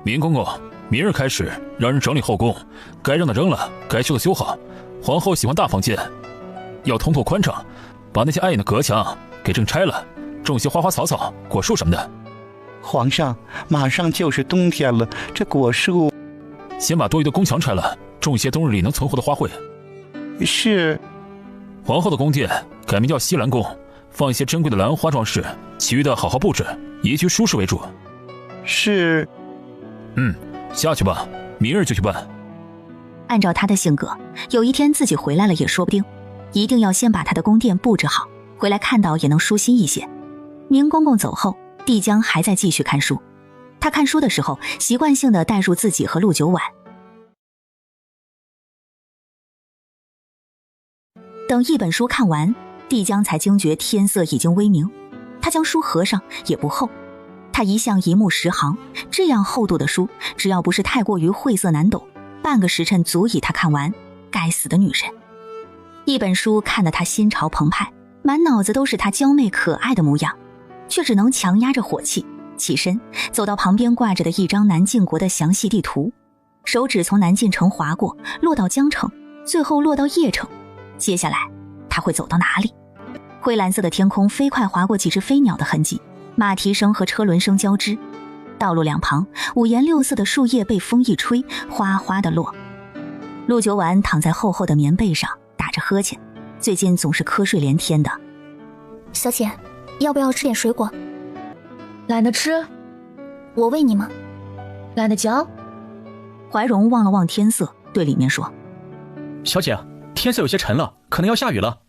明公公，明日开始让人整理后宫，该扔的扔了，该修的修好。皇后喜欢大房间，要通透宽敞，把那些碍眼的隔墙给正拆了，种些花花草草、果树什么的。皇上，马上就是冬天了，这果树……先把多余的宫墙拆了，种一些冬日里能存活的花卉。是。皇后的宫殿改名叫西兰宫，放一些珍贵的兰花装饰，其余的好好布置，以居舒适为主。是。下去吧，明日就去办。按照他的性格，有一天自己回来了也说不定，一定要先把他的宫殿布置好，回来看到也能舒心一些。明公公走后，帝江还在继续看书。他看书的时候，习惯性地带入自己和陆九婉。等一本书看完，帝江才惊觉天色已经微明。他将书合上，也不厚。他一向一目十行，这样厚度的书，只要不是太过于晦涩难懂，半个时辰足以他看完。该死的女人！一本书看得他心潮澎湃，满脑子都是她娇媚可爱的模样，却只能强压着火气，起身走到旁边挂着的一张南晋国的详细地图，手指从南晋城划过，落到江城，最后落到邺城。接下来他会走到哪里？灰蓝色的天空飞快划过几只飞鸟的痕迹，马蹄声和车轮声交织，道路两旁五颜六色的树叶被风一吹，哗哗地落。陆九婉躺在厚厚的棉被上打着呵欠，最近总是瞌睡连天的。小姐，要不要吃点水果？懒得吃。我喂你吗？懒得嚼。怀荣望了望天色，对里面说：小姐，天色有些沉了，可能要下雨了，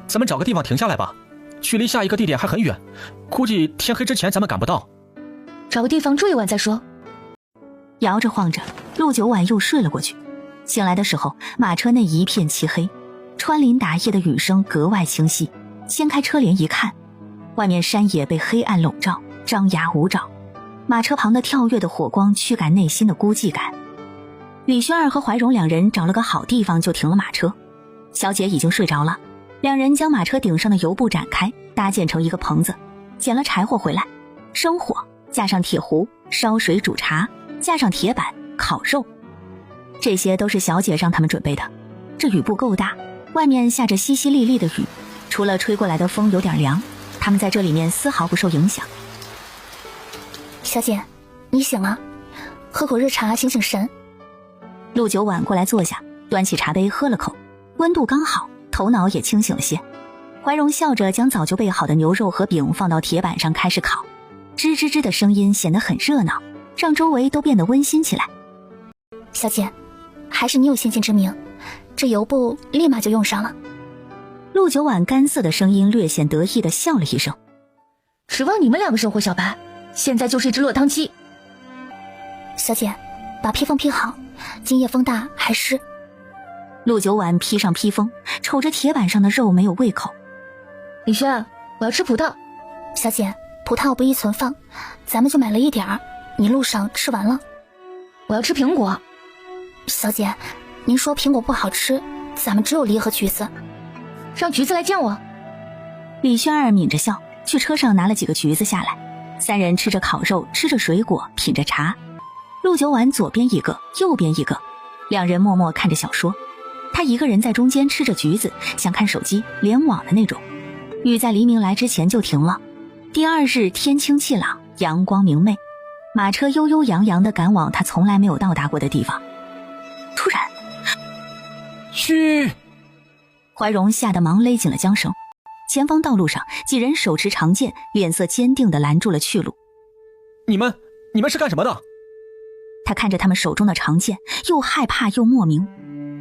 咱们找个地方停下来吧，距离下一个地点还很远，估计天黑之前咱们赶不到。找个地方住一晚再说。摇着晃着，陆九晚又睡了过去。醒来的时候，马车内一片漆黑，穿林打叶的雨声格外清晰。掀开车帘一看，外面山野被黑暗笼罩，张牙舞爪。马车旁的跳跃的火光驱赶内心的孤寂感。李轩儿和怀荣两人找了个好地方就停了马车。小姐已经睡着了，两人将马车顶上的油布展开，搭建成一个棚子，捡了柴火回来，生火，架上铁壶，烧水煮茶，架上铁板烤肉。这些都是小姐让他们准备的。这雨不够大，外面下着淅淅沥沥的雨，除了吹过来的风有点凉，他们在这里面丝毫不受影响。小姐，你醒了，喝口热茶醒醒神。陆九晚过来坐下，端起茶杯喝了口，温度刚好，头脑也清醒了些。怀荣笑着将早就备好的牛肉和饼放到铁板上开始烤，吱吱吱的声音显得很热闹，让周围都变得温馨起来。小姐，还是你有先见之明，这油布立马就用上了。陆九晚干涩的声音略显得意地笑了一声。指望你们两个生活小白，现在就是一只落汤鸡。小姐，把披风披好，今夜风大还湿。陆九晚披上披风，瞅着铁板上的肉没有胃口。李轩，我要吃葡萄。小姐，葡萄不宜存放，咱们就买了一点儿，你路上吃完了。我要吃苹果。小姐，您说苹果不好吃，咱们只有梨和橘子。让橘子来见我。李轩儿抿着笑，去车上拿了几个橘子下来。三人吃着烤肉，吃着水果，品着茶。陆九晚左边一个，右边一个，两人默默看着小说。他一个人在中间吃着橘子，想看手机联网的那种。雨在黎明来之前就停了。第二日天清气朗，阳光明媚，马车悠悠扬扬地赶往他从来没有到达过的地方。突然，嘘！怀荣吓得忙勒紧了缰绳。前方道路上，几人手持长剑，脸色坚定地拦住了去路。你们是干什么的？他看着他们手中的长剑，又害怕又莫名。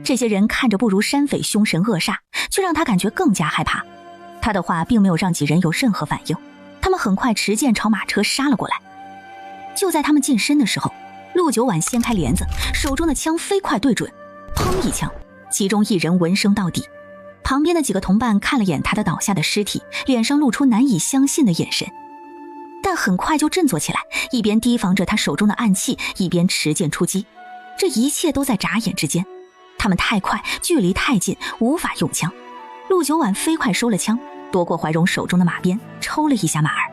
这些人看着不如山匪凶神恶煞，却让他感觉更加害怕。他的话并没有让几人有任何反应，他们很快持剑朝马车杀了过来。就在他们近身的时候，陆九晚掀开帘子，手中的枪飞快对准，砰一枪，其中一人闻声到底。旁边的几个同伴看了眼他的倒下的尸体，脸上露出难以相信的眼神，但很快就振作起来，一边提防着他手中的暗器，一边持剑出击。这一切都在眨眼之间，他们太快，距离太近，无法用枪。陆九晚飞快收了枪，夺过怀荣手中的马鞭，抽了一下马儿。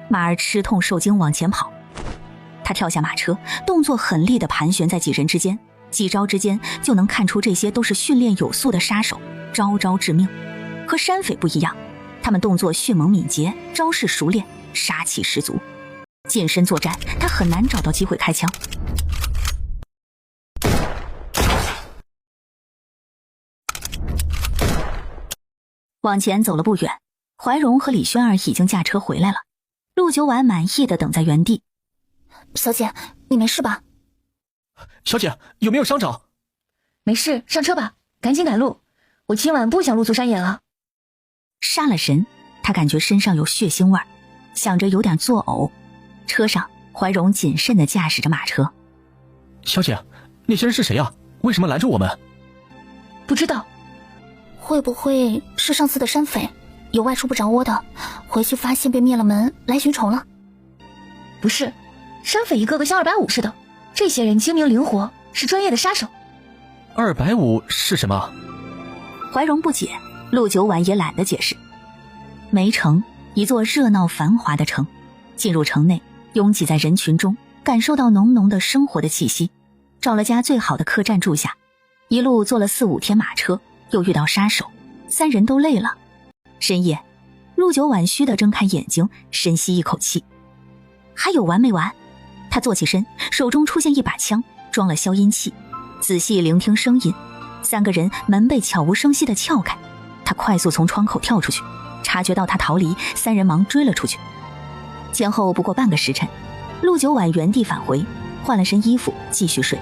马儿吃痛受惊往前跑，他跳下马车，动作狠厉地盘旋在几人之间，几招之间就能看出这些都是训练有素的杀手，招招致命。和山匪不一样，他们动作迅猛敏捷，招式熟练，杀气十足。近身作战，他很难找到机会开枪。往前走了不远，怀荣和李轩儿已经驾车回来了。陆九晚满意的等在原地。小姐，你没事吧？小姐，有没有伤着？没事，上车吧，赶紧赶路，我今晚不想露宿山野了。杀了神，他感觉身上有血腥味儿，想着有点作呕。车上，怀荣谨慎地驾驶着马车。小姐，那些人是谁呀？为什么拦住我们？不知道。会不会是上次的山匪，有外出不着窝的，回去发现被灭了门，来寻仇了？不是，山匪一个个像250似的，这些人精明灵活，是专业的杀手。250是什么？怀荣不解，陆九晚也懒得解释。梅城，一座热闹繁华的城。进入城内，拥挤在人群中，感受到浓浓的生活的气息。找了家最好的客栈住下，一路坐了4、5天马车，又遇到杀手，三人都累了。深夜，陆九晚虚地睁开眼睛，深吸一口气。还有完没完？他坐起身，手中出现一把枪，装了消音器，仔细聆听声音。3个人门被悄无声息地撬开，他快速从窗口跳出去，察觉到他逃离，3人忙追了出去。前后不过半个时辰，陆九晚原地返回，换了身衣服继续睡。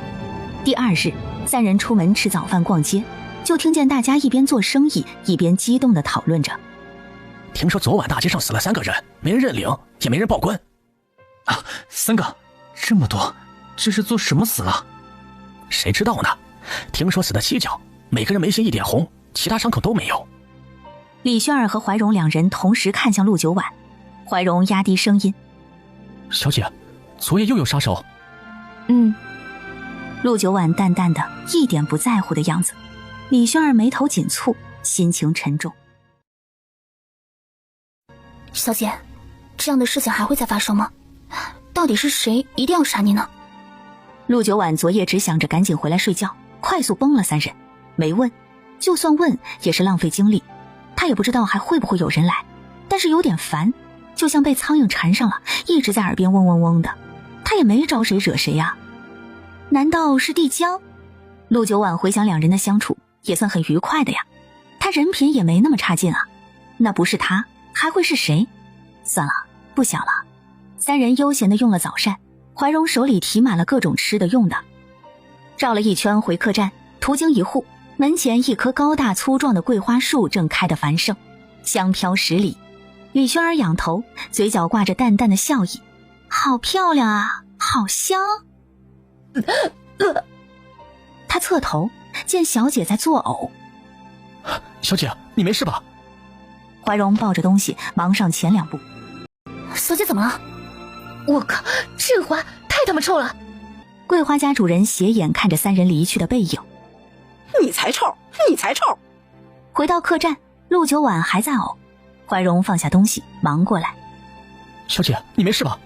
第2日，3人出门吃早饭逛街，就听见大家一边做生意一边激动地讨论着。听说昨晚大街上死了3个人，没人认领，也没人报官。啊，3个，这么多，这是做什么死了？谁知道呢？听说死的蹊跷，每个人眉心一点红，其他伤口都没有。李轩儿和怀荣两人同时看向陆九婉，怀荣压低声音：“小姐，昨夜又有杀手。”陆九婉淡淡的，一点不在乎的样子。李轩儿眉头紧蹙，心情沉重。小姐，这样的事情还会再发生吗？到底是谁一定要杀你呢？陆九婉昨夜只想着赶紧回来睡觉，快速崩了3人，没问，就算问也是浪费精力。他也不知道还会不会有人来，但是有点烦，就像被苍蝇缠上了，一直在耳边嗡嗡嗡的。他也没招谁惹谁呀。难道是帝江？陆九婉回想两人的相处也算很愉快的呀，他人品也没那么差劲啊。那不是他还会是谁？算了，不想了。3人悠闲地用了早膳，怀荣手里提满了各种吃的用的。绕了一圈回客栈，途经一户，门前一棵高大粗壮的桂花树正开得繁盛，香飘10里。李轩儿仰头，嘴角挂着淡淡的笑意，好漂亮啊，好香。他侧头见小姐在作呕。小姐，你没事吧？怀荣抱着东西忙上前2步。小姐怎么了？我靠，这花太他妈臭了！桂花家主人斜眼看着3人离去的背影。你才臭，你才臭！回到客栈，陆九婉还在呕。怀荣放下东西忙过来。小姐，你没事吧？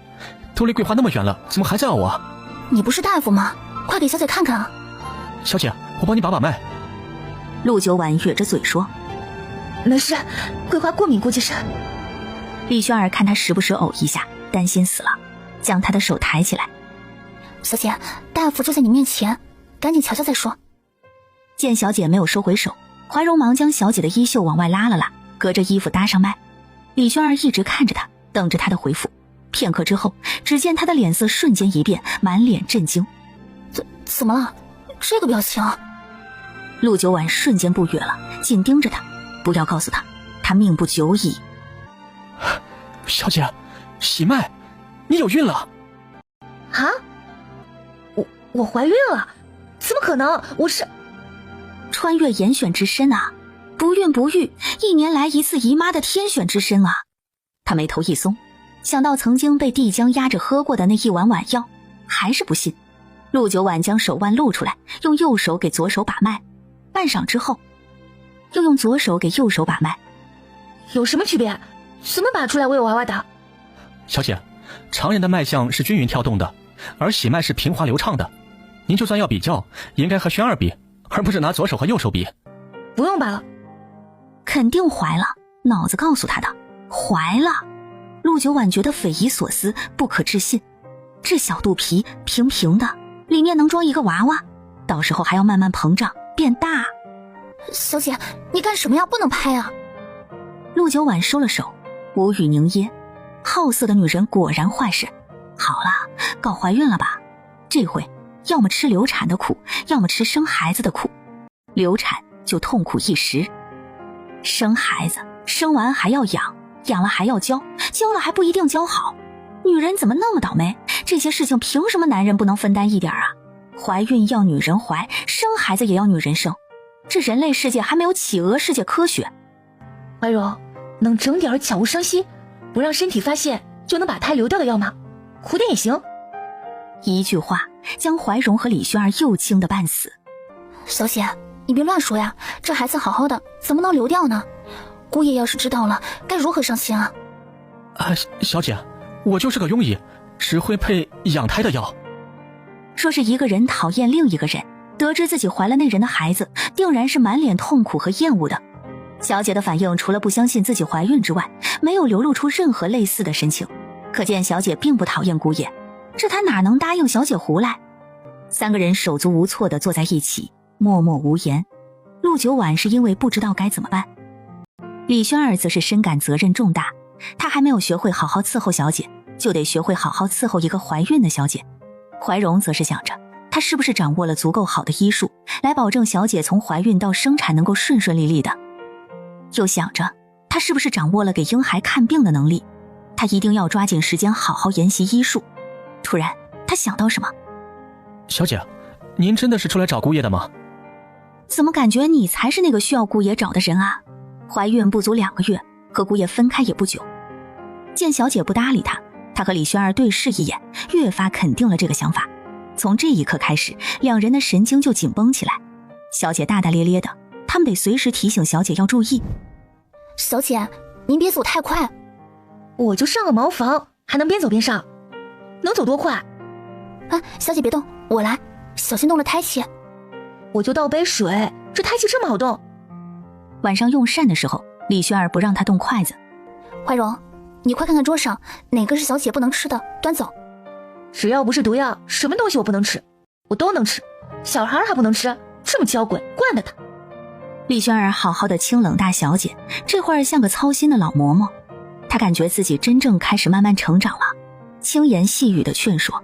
都离桂花那么远了，怎么还在呕啊？你不是大夫吗？快给小姐看看啊！小姐，我帮你把把脉。陆九婉哕着嘴说：“没事，桂花过敏估计是。”李轩儿看他时不时呕一下，担心死了，将他的手抬起来。小姐，大夫就在你面前，赶紧瞧瞧再说。见小姐没有收回手，怀荣忙将小姐的衣袖往外拉了拉，隔着衣服搭上脉。李轩儿一直看着他，等着他的回复。片刻之后，只见他的脸色瞬间一变，满脸震惊。怎么了？这个表情？陆九婉瞬间不悦了，紧盯着他，不要告诉他，他命不久矣。小姐，喜脉，你有孕了？啊？我怀孕了？怎么可能？我是穿越严选之身啊，不孕不育，1年来1次姨妈的天选之身啊。他眉头一松，想到曾经被帝江压着喝过的那一碗碗药，还是不信。陆九婉将手腕露出来，用右手给左手把脉，半晌之后又用左手给右手把脉。有什么区别？怎么把出来喂娃娃的？小姐，常人的脉象是均匀跳动的，而喜脉是平滑流畅的。您就算要比较，也应该和轩儿比，而不是拿左手和右手比。不用吧了。肯定怀了，脑子告诉他的，怀了。陆九婉觉得匪夷所思，不可置信。这小肚皮平平的，里面能装一个娃娃，到时候还要慢慢膨胀变大。小姐，你干什么呀？不能拍啊！陆九婉收了手，无语凝噎。好色的女人果然坏事。好了，搞怀孕了吧？这回要么吃流产的苦，要么吃生孩子的苦。流产就痛苦一时，生孩子生完还要养，养了还要教，教了还不一定教好。女人怎么那么倒霉？这些事情凭什么男人不能分担一点啊？怀孕要女人怀，生孩子也要女人生，这人类世界还没有企鹅世界科学。怀柔，能整点悄无声息，不让身体发现就能把胎流掉的药吗？苦点也行。一句话将怀荣和李轩儿又惊得半死。小姐，你别乱说呀，这孩子好好的怎么能流掉呢？姑爷要是知道了该如何伤心啊？小姐，我就是个庸医，只会配养胎的药。说是一个人讨厌另一个人，得知自己怀了那人的孩子，定然是满脸痛苦和厌恶的。小姐的反应除了不相信自己怀孕之外，没有流露出任何类似的神情，可见小姐并不讨厌姑爷，这他哪能答应小姐胡来？3个人手足无措地坐在一起，默默无言。陆九婉是因为不知道该怎么办，李轩儿则是深感责任重大，他还没有学会好好伺候小姐，就得学会好好伺候一个怀孕的小姐。怀荣则是想着，他是不是掌握了足够好的医术，来保证小姐从怀孕到生产能够顺顺利利的。又想着，他是不是掌握了给婴孩看病的能力，他一定要抓紧时间好好研习医术，突然他想到什么，小姐，您真的是出来找姑爷的吗？怎么感觉你才是那个需要姑爷找的人啊？怀孕不足2个月，和姑爷分开也不久。见小姐不搭理他和李轩儿对视一眼，越发肯定了这个想法。从这一刻开始，两人的神经就紧绷起来。小姐大大咧咧的，他们得随时提醒小姐要注意。小姐，您别走太快。我就上个茅房，还能边走边上，能走多快？啊，小姐别动，我来，小心动了胎气。我就倒杯水，这胎气这么好动？晚上用膳的时候，李轩儿不让她动筷子。怀荣，你快看看桌上哪个是小姐不能吃的，端走。只要不是毒药，什么东西我不能吃，我都能吃。小孩还不能吃，这么娇贵，惯着他。李轩儿好好的清冷大小姐，这会儿像个操心的老嬷嬷。她感觉自己真正开始慢慢成长了，轻言细语的劝说：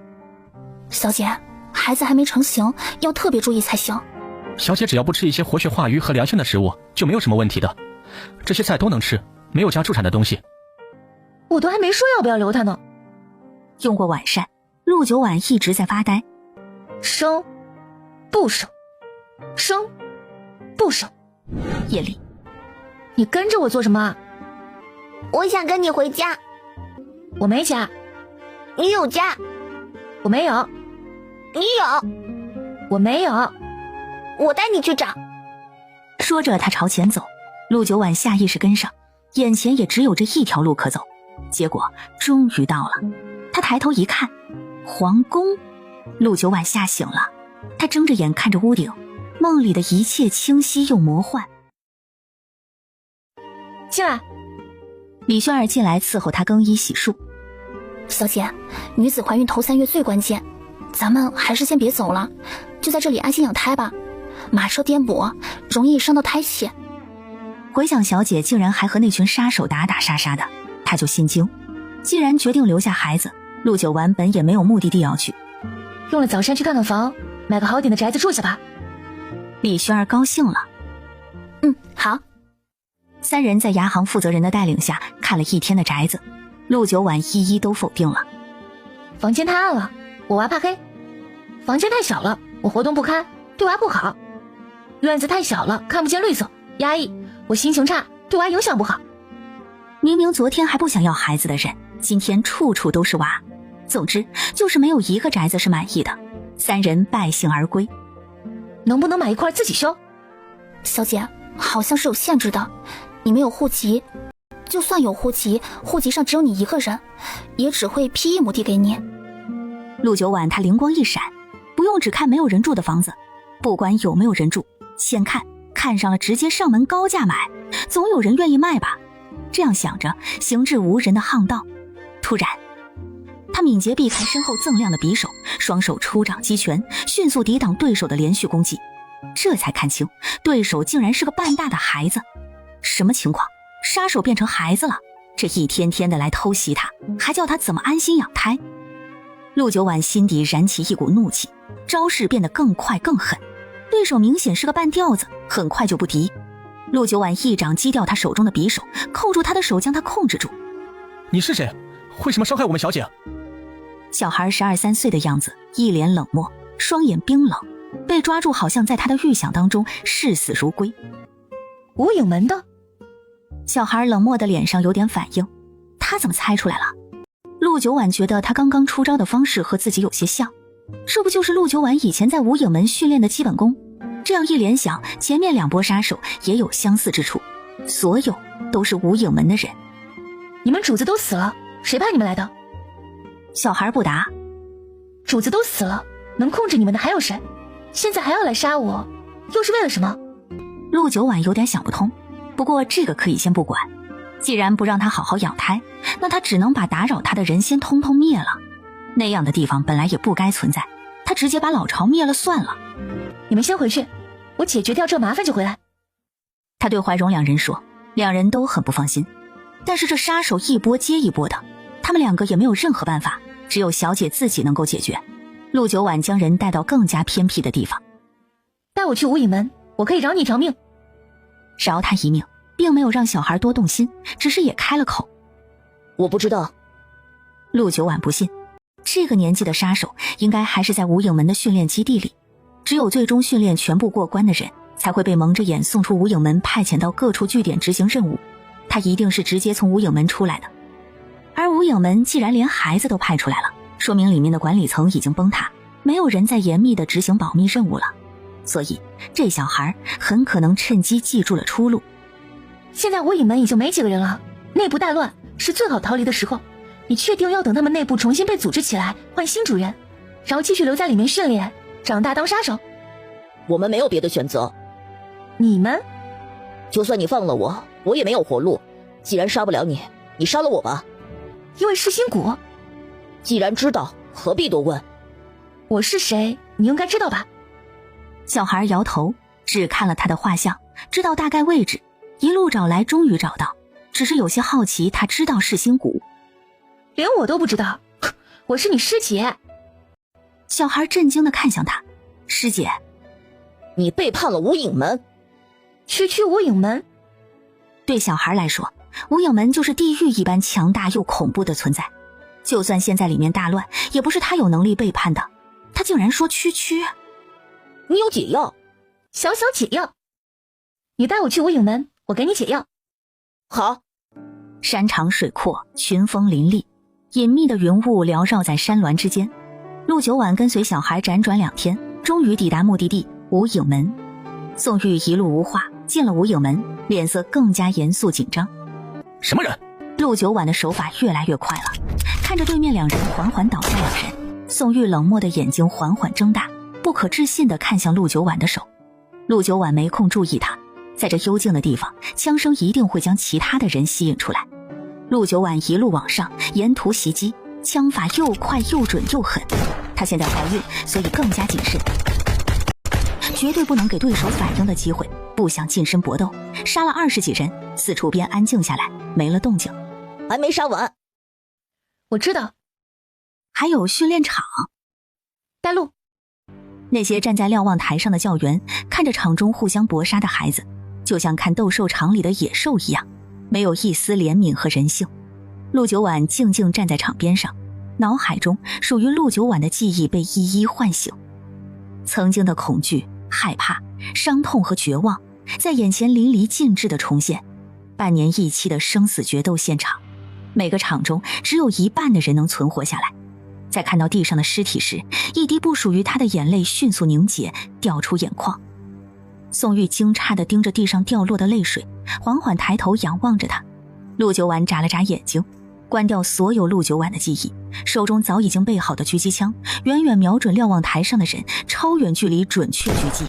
小姐，孩子还没成型，要特别注意才行。小姐只要不吃一些活血化瘀和凉性的食物，就没有什么问题的。这些菜都能吃，没有加助产的东西。我都还没说要不要留他呢。用过晚膳，陆九晚一直在发呆。生，不生，生，不生。夜里，你跟着我做什么？我想跟你回家。我没家。你有家。我没有。你有。我没有。我带你去找。说着他朝前走，陆九晚下意识跟上，眼前也只有这一条路可走。结果终于到了，他抬头一看，皇宫。陆九晚吓醒了，他睁着眼看着屋顶，梦里的一切清晰又魔幻。进来。李轩儿进来伺候他更衣洗漱。小姐，女子怀孕头3月最关键，咱们还是先别走了，就在这里安心养胎吧。马车颠簸，容易伤到胎气。回想小姐竟然还和那群杀手打打杀杀的，他就心惊。既然决定留下孩子，陆九晚本也没有目的地要去。用了早膳去看看房，买个好点的宅子住下吧。李轩儿高兴了。好。3人在牙行负责人的带领下看了1天的宅子，陆九晚一一都否定了。房间太暗了，我娃怕黑；房间太小了，我活动不开，对娃不好；院子太小了，看不见绿色，压抑，我心情差，对娃影响不好。明明昨天还不想要孩子的人，今天处处都是娃。总之就是没有一个宅子是满意的。3人败兴而归。能不能买一块自己修？小姐，好像是有限制的，你没有户籍，就算有户籍，户籍上只有你一个人，也只会批1亩地给你。陆九晚他灵光一闪，不用只看没有人住的房子，不管有没有人住，先看上了直接上门高价买，总有人愿意卖吧。这样想着，行至无人的巷道，突然他敏捷避开身后锃亮的匕首，双手出掌击拳，迅速抵挡对手的连续攻击。这才看清对手竟然是个半大的孩子。什么情况？杀手变成孩子了？这一天天的来偷袭他，还叫他怎么安心养胎？陆九晚心底燃起一股怒气，招式变得更快更狠。对手明显是个半吊子，很快就不敌。陆九晚一掌击掉他手中的匕首，扣住他的手，将他控制住。你是谁？为什么伤害我们小姐？小孩12、13岁的样子，一脸冷漠，双眼冰冷，被抓住好像在他的预想当中视死如归。无影门的？小孩冷漠的脸上有点反应，他怎么猜出来了？陆九晚觉得他刚刚出招的方式和自己有些像，这不就是陆九晚以前在无影门训练的基本功？这样一联想，前面2波杀手也有相似之处，所有都是无影门的人。你们主子都死了，谁派你们来的？小孩不答。主子都死了，能控制你们的还有谁？现在还要来杀我，又是为了什么？陆九晚有点想不通，不过这个可以先不管。既然不让他好好养胎，那他只能把打扰他的人先通通灭了。那样的地方本来也不该存在，他直接把老巢灭了算了。你们先回去，我解决掉这麻烦就回来。他对怀荣2人说，2人都很不放心。但是这杀手一波接一波的，他们2个也没有任何办法，只有小姐自己能够解决。陆九晚将人带到更加偏僻的地方。带我去无影门，我可以饶你一条命。饶他一命并没有让小孩多动心，只是也开了口。我不知道。陆九晚不信，这个年纪的杀手应该还是在无影门的训练基地里，只有最终训练全部过关的人才会被蒙着眼送出无影门，派遣到各处据点执行任务。他一定是直接从无影门出来的。而无影门既然连孩子都派出来了，说明里面的管理层已经崩塌，没有人再严密地执行保密任务了。所以这小孩很可能趁机记住了出路。现在无影门已经没几个人了，内部大乱是最好逃离的时候。你确定要等他们内部重新被组织起来，换新主人，然后继续留在里面训练，长大当杀手？我们没有别的选择。你们？就算你放了我，我也没有活路。既然杀不了你，你杀了我吧。因为噬心骨。既然知道，何必多问？我是谁，你应该知道吧？小孩摇头，只看了他的画像，知道大概位置，一路找来终于找到，只是有些好奇他知道噬心骨。连我都不知道，我是你师姐。小孩震惊地看向他，师姐，你背叛了无影门。区无影门。对小孩来说，无影门就是地狱一般强大又恐怖的存在，就算现在里面大乱，也不是他有能力背叛的。他竟然说区。你有解药？小解药。你带我去无影门，我给你解药。好。山长水阔，群峰林立，隐秘的云雾缭绕在山峦之间。陆九晚跟随小孩辗转2天，终于抵达目的地无影门。宋玉一路无话，进了无影门，脸色更加严肃紧张。什么人？陆九晚的手法越来越快了，看着对面2人缓缓倒下2人，宋玉冷漠的眼睛缓缓睁大，不可置信地看向陆九晚的手。陆九晚没空注意他，在这幽静的地方，枪声一定会将其他的人吸引出来。陆九晚一路往上，沿途袭击，枪法又快又准又狠。他现在怀孕，所以更加谨慎，绝对不能给对手反应的机会，不想近身搏斗。杀了20几人，四处边安静下来，没了动静。还没杀完。我知道。还有训练场。带路。那些站在瞭望台上的教员看着场中互相搏杀的孩子，就像看斗兽场里的野兽一样，没有一丝怜悯和人性。陆九晚静静站在场边上，脑海中属于陆九晚的记忆被一一唤醒。曾经的恐惧、害怕、伤痛和绝望在眼前淋漓尽致地重现。半年一期的生死决斗现场，每个场中只有1半的人能存活下来。在看到地上的尸体时，一滴不属于他的眼泪迅速凝结，掉出眼眶。宋玉惊诧地盯着地上掉落的泪水，缓缓抬头仰望着他。陆九晚眨了眨眼睛，关掉所有陆九晚的记忆，手中早已经备好的狙击枪远远瞄准瞭望台上的人，超远距离准确狙击。